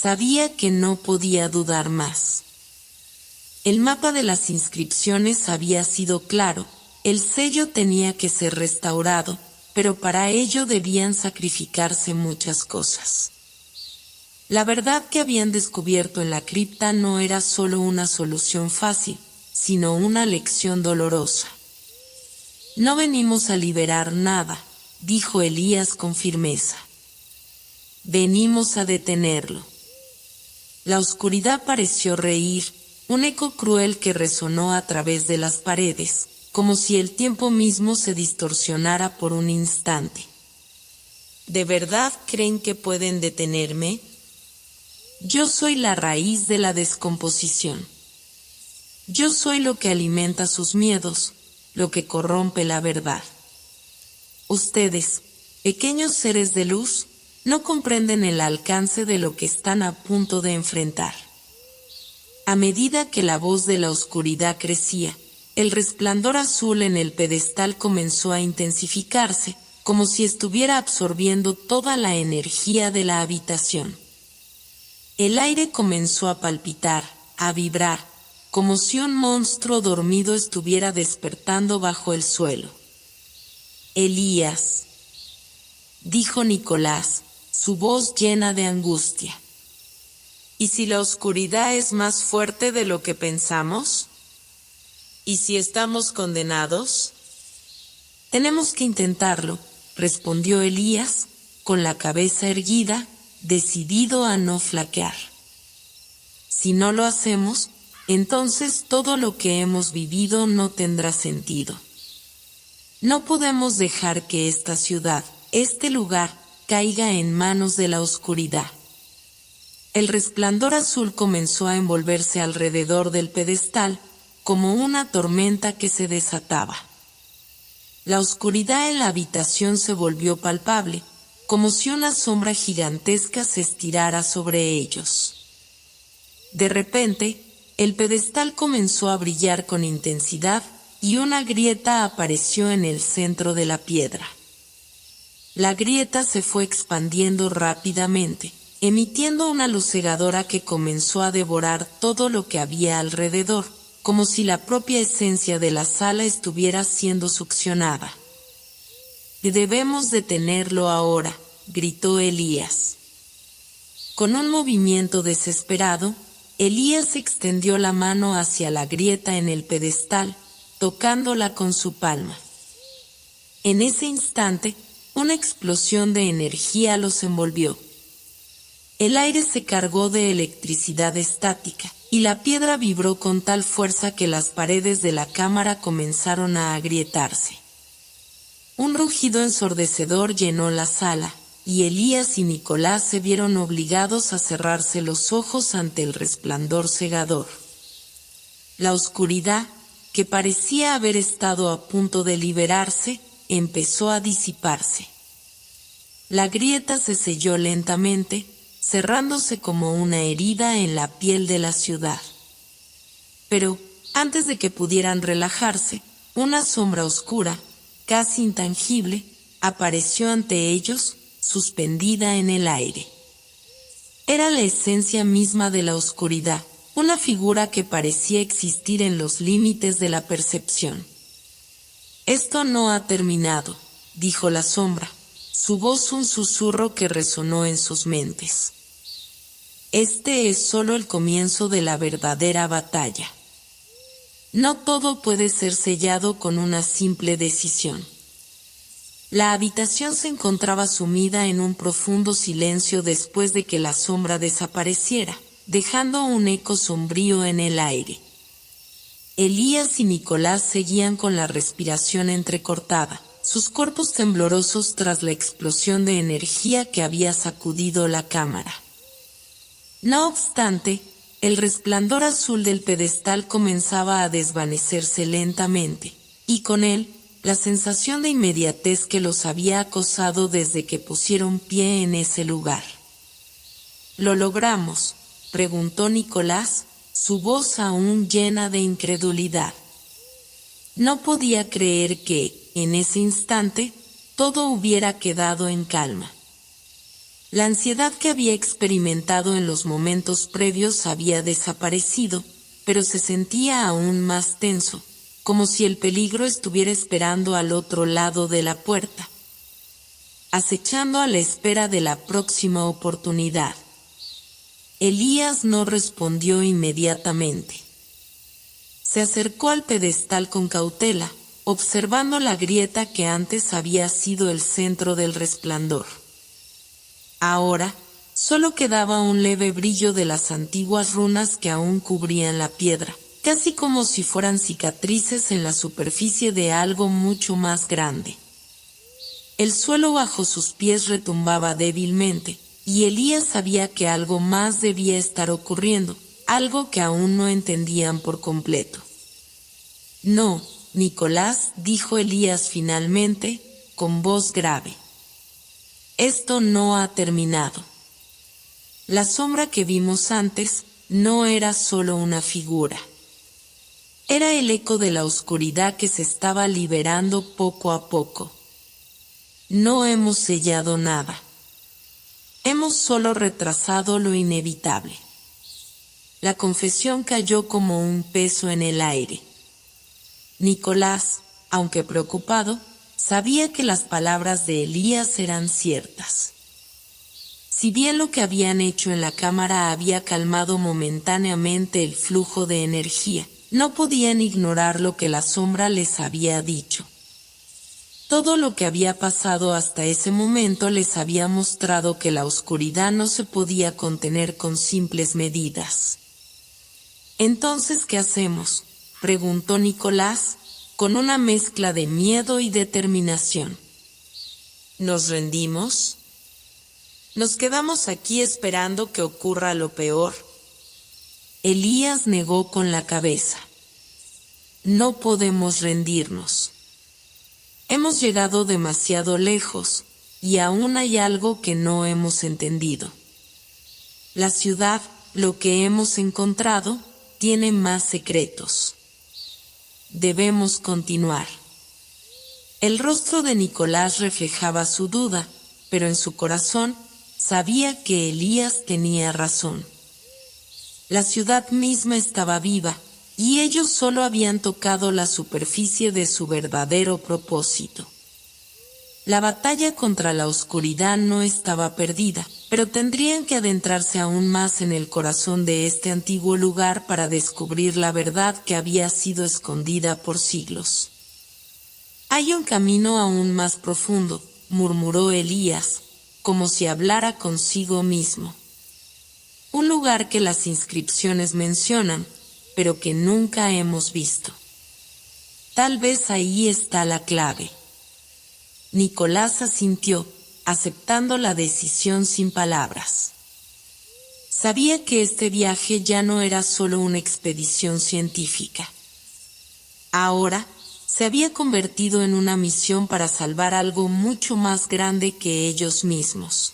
Sabía que no podía dudar más. El mapa de las inscripciones había sido claro, el sello tenía que ser restaurado, pero para ello debían sacrificarse muchas cosas. La verdad que habían descubierto en la cripta no era solo una solución fácil, sino una lección dolorosa. No venimos a liberar nada, dijo Elías con firmeza. Venimos a detenerlo. La oscuridad pareció reír, un eco cruel que resonó a través de las paredes, como si el tiempo mismo se distorsionara por un instante. ¿De verdad creen que pueden detenerme? Yo soy la raíz de la descomposición. Yo soy lo que alimenta sus miedos, lo que corrompe la verdad. Ustedes, pequeños seres de luz, no comprenden el alcance de lo que están a punto de enfrentar. A medida que la voz de la oscuridad crecía, el resplandor azul en el pedestal comenzó a intensificarse, como si estuviera absorbiendo toda la energía de la habitación. El aire comenzó a palpitar, a vibrar, como si un monstruo dormido estuviera despertando bajo el suelo. Elías, dijo Nicolás, su voz llena de angustia. ¿Y si la oscuridad es más fuerte de lo que pensamos? ¿Y si estamos condenados? Tenemos que intentarlo, respondió Elías, con la cabeza erguida, decidido a no flaquear. Si no lo hacemos, entonces todo lo que hemos vivido no tendrá sentido. No podemos dejar que esta ciudad, este lugar, caiga en manos de la oscuridad. El resplandor azul comenzó a envolverse alrededor del pedestal, como una tormenta que se desataba. La oscuridad en la habitación se volvió palpable, como si una sombra gigantesca se estirara sobre ellos. De repente, el pedestal comenzó a brillar con intensidad y una grieta apareció en el centro de la piedra. La grieta se fue expandiendo rápidamente, emitiendo una luz cegadora que comenzó a devorar todo lo que había alrededor, como si la propia esencia de la sala estuviera siendo succionada. «Debemos detenerlo ahora», gritó Elías. Con un movimiento desesperado, Elías extendió la mano hacia la grieta en el pedestal, tocándola con su palma. En ese instante, una explosión de energía los envolvió. El aire se cargó de electricidad estática, y la piedra vibró con tal fuerza que las paredes de la cámara comenzaron a agrietarse. Un rugido ensordecedor llenó la sala, y Elías y Nicolás se vieron obligados a cerrarse los ojos ante el resplandor cegador. La oscuridad, que parecía haber estado a punto de liberarse, empezó a disiparse. La grieta se selló lentamente, cerrándose como una herida en la piel de la ciudad. Pero, Antes de que pudieran relajarse, una sombra oscura, casi intangible, apareció ante ellos, suspendida en el aire. Era la esencia misma de la oscuridad, una figura que parecía existir en los límites de la percepción. «Esto no ha terminado», dijo la sombra, su voz un susurro que resonó en sus mentes. «Este es solo el comienzo de la verdadera batalla. No todo puede ser sellado con una simple decisión». La habitación se encontraba sumida en un profundo silencio después de que la sombra desapareciera, dejando un eco sombrío en el aire. Elías y Nicolás seguían con la respiración entrecortada, sus cuerpos temblorosos tras la explosión de energía que había sacudido la cámara. No obstante, el resplandor azul del pedestal comenzaba a desvanecerse lentamente, y con él, la sensación de inmediatez que los había acosado desde que pusieron pie en ese lugar. «¿Lo logramos?», preguntó Nicolás, su voz aún llena de incredulidad. No podía creer que, en ese instante, todo hubiera quedado en calma. La ansiedad que había experimentado en los momentos previos había desaparecido, pero se sentía aún más tenso, como si el peligro estuviera esperando al otro lado de la puerta, acechando a la espera de la próxima oportunidad. Elías no respondió inmediatamente. Se acercó al pedestal con cautela, observando la grieta que antes había sido el centro del resplandor. Ahora, solo quedaba un leve brillo de las antiguas runas que aún cubrían la piedra, casi como si fueran cicatrices en la superficie de algo mucho más grande. El suelo bajo sus pies retumbaba débilmente, y Elías sabía que algo más debía estar ocurriendo, algo que aún no entendían por completo. «No, Nicolás», dijo Elías finalmente, con voz grave. «Esto no ha terminado. La sombra que vimos antes no era solo una figura. Era el eco de la oscuridad que se estaba liberando poco a poco. No hemos sellado nada. Hemos solo retrasado lo inevitable». La confesión cayó como un peso en el aire. Nicolás, aunque preocupado, sabía que las palabras de Elías eran ciertas. Si bien lo que habían hecho en la cámara había calmado momentáneamente el flujo de energía, no podían ignorar lo que la sombra les había dicho. Todo lo que había pasado hasta ese momento les había mostrado que la oscuridad no se podía contener con simples medidas. «¿Entonces qué hacemos?», preguntó Nicolás, con una mezcla de miedo y determinación. «¿Nos rendimos? ¿Nos quedamos aquí esperando que ocurra lo peor?». Elías negó con la cabeza. «No podemos rendirnos. Hemos llegado demasiado lejos, y aún hay algo que no hemos entendido. La ciudad, lo que hemos encontrado, tiene más secretos. Debemos continuar». El rostro de Nicolás reflejaba su duda, pero en su corazón sabía que Elías tenía razón. La ciudad misma estaba viva, y ellos solo habían tocado la superficie de su verdadero propósito. La batalla contra la oscuridad no estaba perdida, pero tendrían que adentrarse aún más en el corazón de este antiguo lugar para descubrir la verdad que había sido escondida por siglos. «Hay un camino aún más profundo», murmuró Elías, como si hablara consigo mismo. «Un lugar que las inscripciones mencionan, pero que nunca hemos visto. Tal vez ahí está la clave». Nicolás asintió, aceptando la decisión sin palabras. Sabía que este viaje ya no era solo una expedición científica. Ahora, se había convertido en una misión para salvar algo mucho más grande que ellos mismos.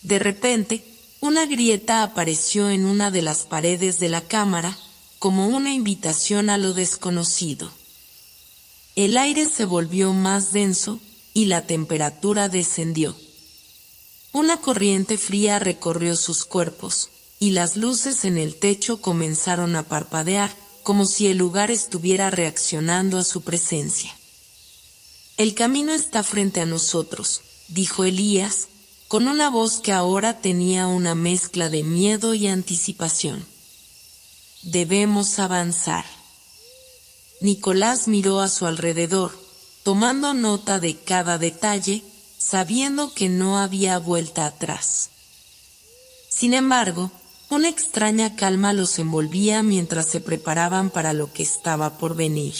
De repente, una grieta apareció en una de las paredes de la cámara, como una invitación a lo desconocido. El aire se volvió más denso y la temperatura descendió. Una corriente fría recorrió sus cuerpos, y las luces en el techo comenzaron a parpadear, como si el lugar estuviera reaccionando a su presencia. «El camino está frente a nosotros», dijo Elías, con una voz que ahora tenía una mezcla de miedo y anticipación. «Debemos avanzar». Nicolás miró a su alrededor, tomando nota de cada detalle, sabiendo que no había vuelta atrás. Sin embargo, una extraña calma los envolvía mientras se preparaban para lo que estaba por venir.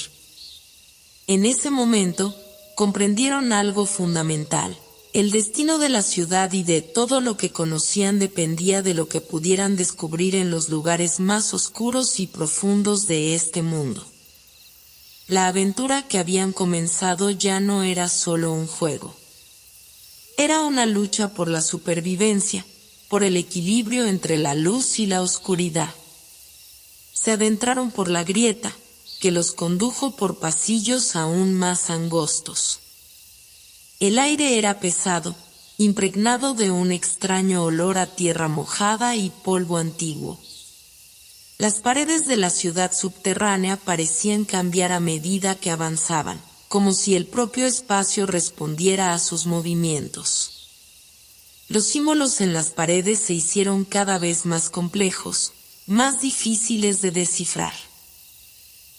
En ese momento, comprendieron algo fundamental. El destino de la ciudad y de todo lo que conocían dependía de lo que pudieran descubrir en los lugares más oscuros y profundos de este mundo. La aventura que habían comenzado ya no era solo un juego. Era una lucha por la supervivencia, por el equilibrio entre la luz y la oscuridad. Se adentraron por la grieta, que los condujo por pasillos aún más angostos. El aire era pesado, impregnado de un extraño olor a tierra mojada y polvo antiguo. Las paredes de la ciudad subterránea parecían cambiar a medida que avanzaban, como si el propio espacio respondiera a sus movimientos. Los símbolos en las paredes se hicieron cada vez más complejos, más difíciles de descifrar.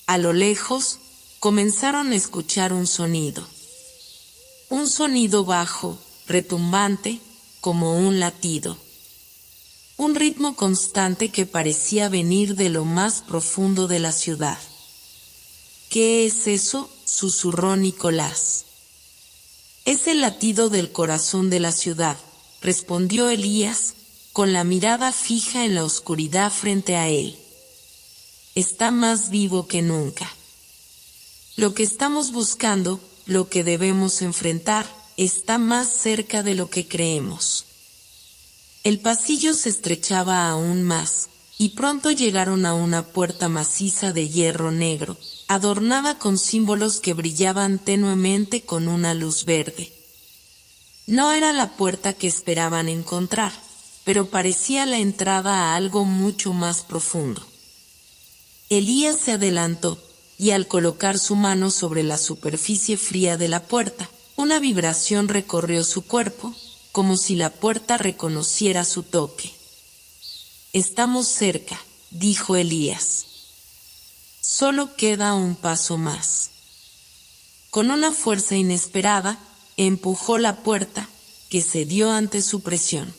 A lo lejos, comenzaron a escuchar un sonido. Un sonido bajo, retumbante, como un latido. Un ritmo constante que parecía venir de lo más profundo de la ciudad. «¿Qué es eso?», susurró Nicolás. «Es el latido del corazón de la ciudad», respondió Elías, con la mirada fija en la oscuridad frente a él. «Está más vivo que nunca. Lo que estamos buscando, lo que debemos enfrentar, está más cerca de lo que creemos». El pasillo se estrechaba aún más, y pronto llegaron a una puerta maciza de hierro negro, adornada con símbolos que brillaban tenuemente con una luz verde. No era la puerta que esperaban encontrar, pero parecía la entrada a algo mucho más profundo. Elías se adelantó, y al colocar su mano sobre la superficie fría de la puerta, una vibración recorrió su cuerpo, como si la puerta reconociera su toque. «Estamos cerca», dijo Elías. «Solo queda un paso más». Con una fuerza inesperada, empujó la puerta, que cedió ante su presión.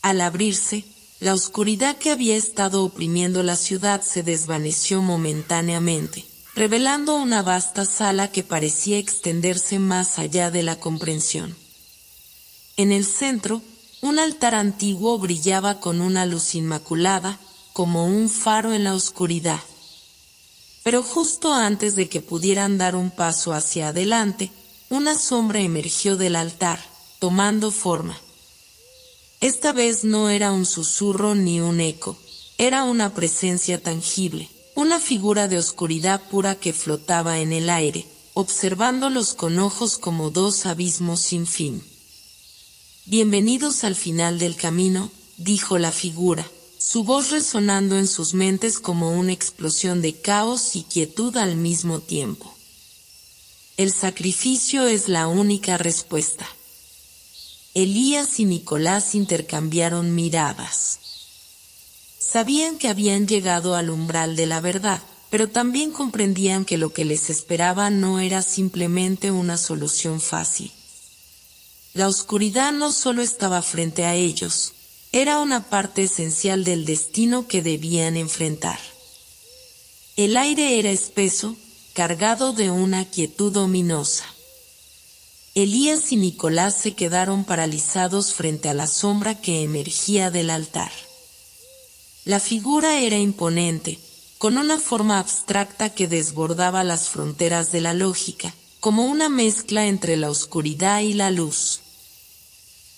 Al abrirse, la oscuridad que había estado oprimiendo la ciudad se desvaneció momentáneamente, revelando una vasta sala que parecía extenderse más allá de la comprensión. En el centro, un altar antiguo brillaba con una luz inmaculada, como un faro en la oscuridad. Pero justo antes de que pudieran dar un paso hacia adelante, una sombra emergió del altar, tomando forma. Esta vez no era un susurro ni un eco, era una presencia tangible, una figura de oscuridad pura que flotaba en el aire, observándolos con ojos como dos abismos sin fin. «Bienvenidos al final del camino», dijo la figura, su voz resonando en sus mentes como una explosión de caos y quietud al mismo tiempo. «El sacrificio es la única respuesta». Elías y Nicolás intercambiaron miradas. Sabían que habían llegado al umbral de la verdad, pero también comprendían que lo que les esperaba no era simplemente una solución fácil. La oscuridad no solo estaba frente a ellos, era una parte esencial del destino que debían enfrentar. El aire era espeso, cargado de una quietud ominosa. Elías y Nicolás se quedaron paralizados frente a la sombra que emergía del altar. La figura era imponente, con una forma abstracta que desbordaba las fronteras de la lógica, como una mezcla entre la oscuridad y la luz.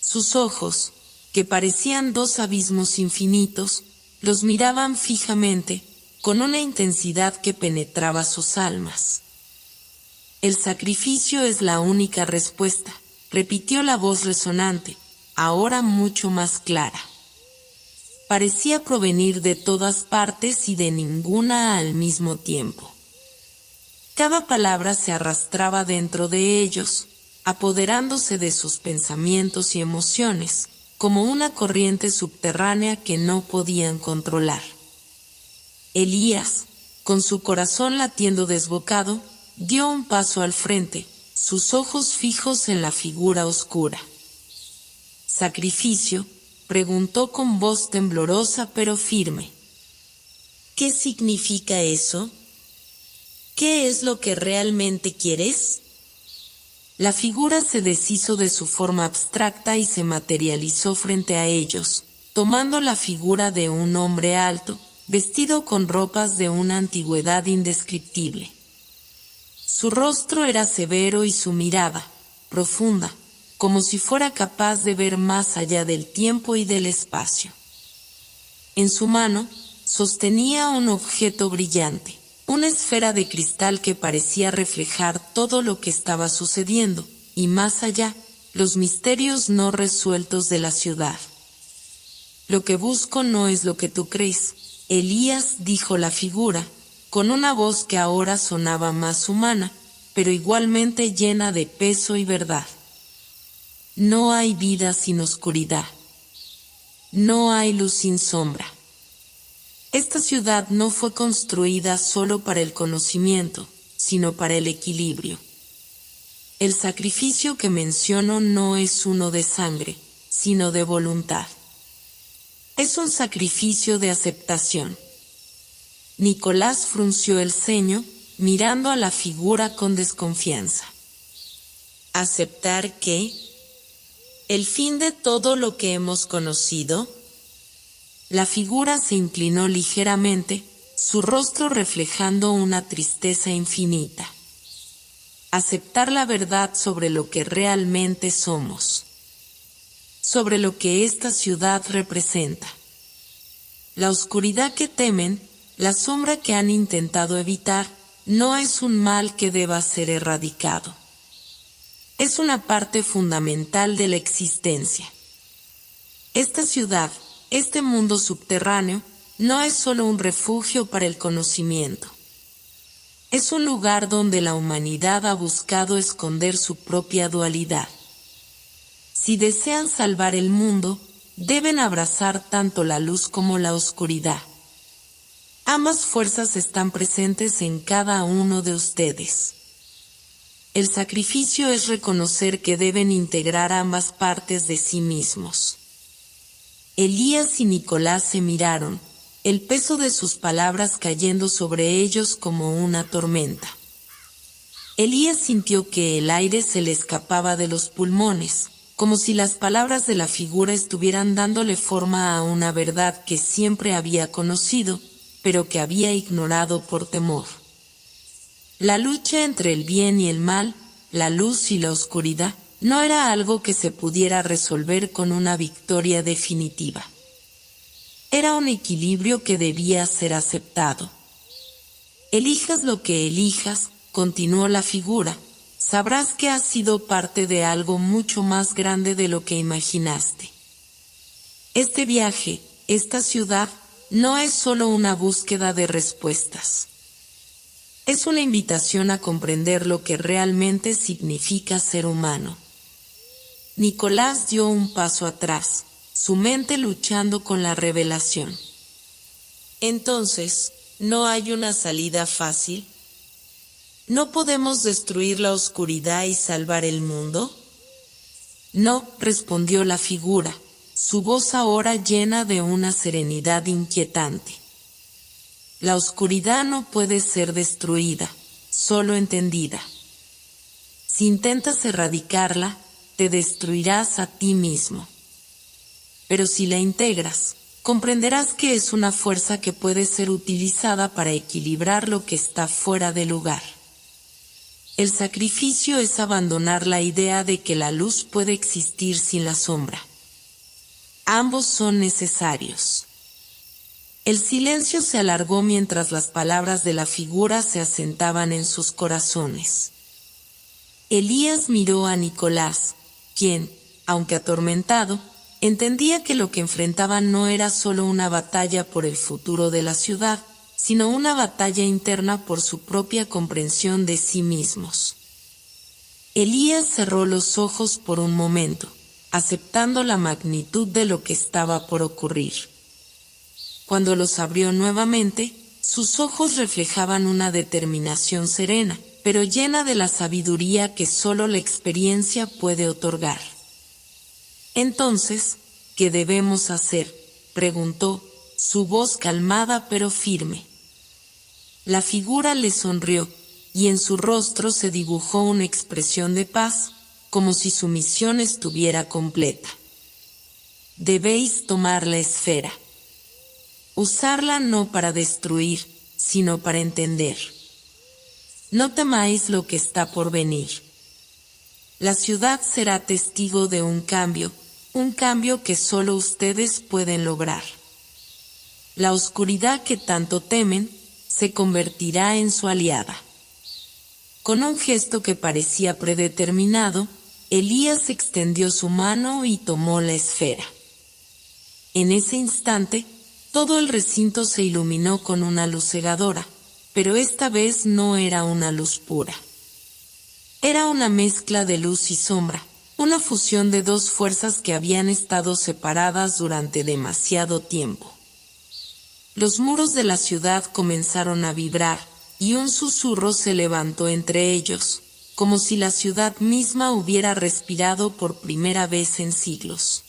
Sus ojos, que parecían dos abismos infinitos, los miraban fijamente, con una intensidad que penetraba sus almas. El sacrificio es la única respuesta, repitió la voz resonante, ahora mucho más clara. Parecía provenir de todas partes y de ninguna al mismo tiempo. Cada palabra se arrastraba dentro de ellos, apoderándose de sus pensamientos y emociones, como una corriente subterránea que no podían controlar. Elías, con su corazón latiendo desbocado, dio un paso al frente, sus ojos fijos en la figura oscura. ¿Sacrificio?, preguntó con voz temblorosa pero firme. ¿Qué significa eso? ¿Qué es lo que realmente quieres? La figura se deshizo de su forma abstracta y se materializó frente a ellos, tomando la figura de un hombre alto, vestido con ropas de una antigüedad indescriptible. Su rostro era severo y su mirada, profunda, como si fuera capaz de ver más allá del tiempo y del espacio. En su mano, sostenía un objeto brillante, una esfera de cristal que parecía reflejar todo lo que estaba sucediendo, y más allá, los misterios no resueltos de la ciudad. Lo que busco no es lo que tú crees, Elías, dijo la figura, con una voz que ahora sonaba más humana, pero igualmente llena de peso y verdad. No hay vida sin oscuridad. No hay luz sin sombra. Esta ciudad no fue construida solo para el conocimiento, sino para el equilibrio. El sacrificio que menciono no es uno de sangre, sino de voluntad. Es un sacrificio de aceptación. Nicolás frunció el ceño, mirando a la figura con desconfianza. ¿Aceptar qué? ¿El fin de todo lo que hemos conocido? La figura se inclinó ligeramente, su rostro reflejando una tristeza infinita. Aceptar la verdad sobre lo que realmente somos. Sobre lo que esta ciudad representa. La oscuridad que temen, la sombra que han intentado evitar, no es un mal que deba ser erradicado. Es una parte fundamental de la existencia. Esta ciudad, este mundo subterráneo, no es solo un refugio para el conocimiento. Es un lugar donde la humanidad ha buscado esconder su propia dualidad. Si desean salvar el mundo, deben abrazar tanto la luz como la oscuridad. Ambas fuerzas están presentes en cada uno de ustedes. El sacrificio es reconocer que deben integrar ambas partes de sí mismos. Elías y Nicolás se miraron, el peso de sus palabras cayendo sobre ellos como una tormenta. Elías sintió que el aire se le escapaba de los pulmones, como si las palabras de la figura estuvieran dándole forma a una verdad que siempre había conocido, pero que había ignorado por temor. La lucha entre el bien y el mal, la luz y la oscuridad, no era algo que se pudiera resolver con una victoria definitiva. Era un equilibrio que debía ser aceptado. Elijas lo que elijas, continuó la figura, sabrás que has sido parte de algo mucho más grande de lo que imaginaste. Este viaje, esta ciudad, no es solo una búsqueda de respuestas. Es una invitación a comprender lo que realmente significa ser humano. Nicolás dio un paso atrás, su mente luchando con la revelación. Entonces, ¿no hay una salida fácil? ¿No podemos destruir la oscuridad y salvar el mundo? No, respondió la figura, su voz ahora llena de una serenidad inquietante. La oscuridad no puede ser destruida, solo entendida. Si intentas erradicarla, te destruirás a ti mismo. Pero si la integras, comprenderás que es una fuerza que puede ser utilizada para equilibrar lo que está fuera de lugar. El sacrificio es abandonar la idea de que la luz puede existir sin la sombra. Ambos son necesarios. El silencio se alargó mientras las palabras de la figura se asentaban en sus corazones. Elías miró a Nicolás, quien, aunque atormentado, entendía que lo que enfrentaban no era solo una batalla por el futuro de la ciudad, sino una batalla interna por su propia comprensión de sí mismos. Elías cerró los ojos por un momento, aceptando la magnitud de lo que estaba por ocurrir. Cuando los abrió nuevamente, sus ojos reflejaban una determinación serena, pero llena de la sabiduría que solo la experiencia puede otorgar. Entonces, ¿qué debemos hacer?, preguntó, su voz calmada pero firme. La figura le sonrió, y en su rostro se dibujó una expresión de paz, como si su misión estuviera completa. Debéis tomar la esfera. Usarla no para destruir, sino para entender. No temáis lo que está por venir. La ciudad será testigo de un cambio que solo ustedes pueden lograr. La oscuridad que tanto temen se convertirá en su aliada. Con un gesto que parecía predeterminado, Elías extendió su mano y tomó la esfera. En ese instante, todo el recinto se iluminó con una luz cegadora, pero esta vez no era una luz pura. Era una mezcla de luz y sombra, una fusión de dos fuerzas que habían estado separadas durante demasiado tiempo. Los muros de la ciudad comenzaron a vibrar, y un susurro se levantó entre ellos, como si la ciudad misma hubiera respirado por primera vez en siglos.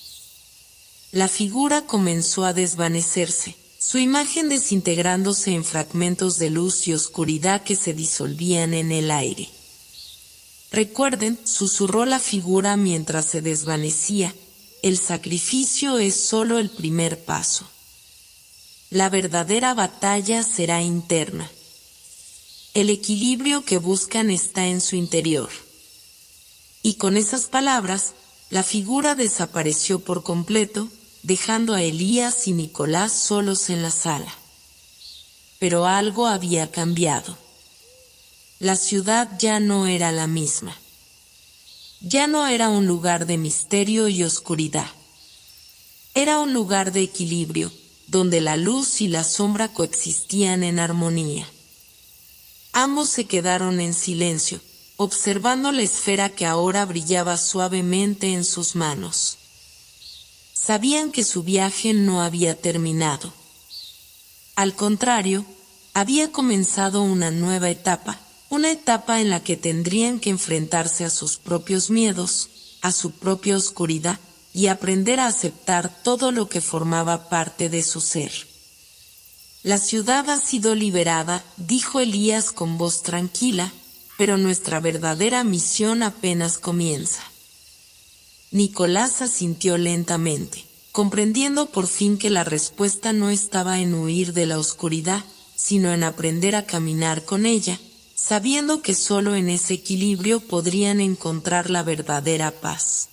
La figura comenzó a desvanecerse, su imagen desintegrándose en fragmentos de luz y oscuridad que se disolvían en el aire. Recuerden, susurró la figura mientras se desvanecía, el sacrificio es solo el primer paso. La verdadera batalla será interna. El equilibrio que buscan está en su interior. Y con esas palabras, la figura desapareció por completo, dejando a Elías y Nicolás solos en la sala. Pero algo había cambiado. La ciudad ya no era la misma. Ya no era un lugar de misterio y oscuridad. Era un lugar de equilibrio, donde la luz y la sombra coexistían en armonía. Ambos se quedaron en silencio, observando la esfera que ahora brillaba suavemente en sus manos. Sabían que su viaje no había terminado. Al contrario, había comenzado una nueva etapa, una etapa en la que tendrían que enfrentarse a sus propios miedos, a su propia oscuridad, y aprender a aceptar todo lo que formaba parte de su ser. La ciudad ha sido liberada, dijo Elías con voz tranquila, pero nuestra verdadera misión apenas comienza. Nicolás asintió lentamente, comprendiendo por fin que la respuesta no estaba en huir de la oscuridad, sino en aprender a caminar con ella, sabiendo que solo en ese equilibrio podrían encontrar la verdadera paz.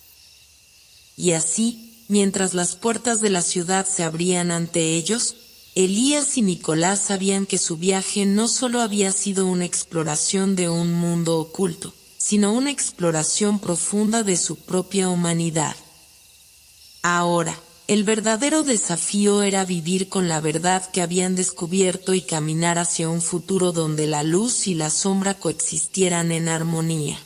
Y así, mientras las puertas de la ciudad se abrían ante ellos, Elías y Nicolás sabían que su viaje no solo había sido una exploración de un mundo oculto, sino una exploración profunda de su propia humanidad. Ahora, el verdadero desafío era vivir con la verdad que habían descubierto y caminar hacia un futuro donde la luz y la sombra coexistieran en armonía.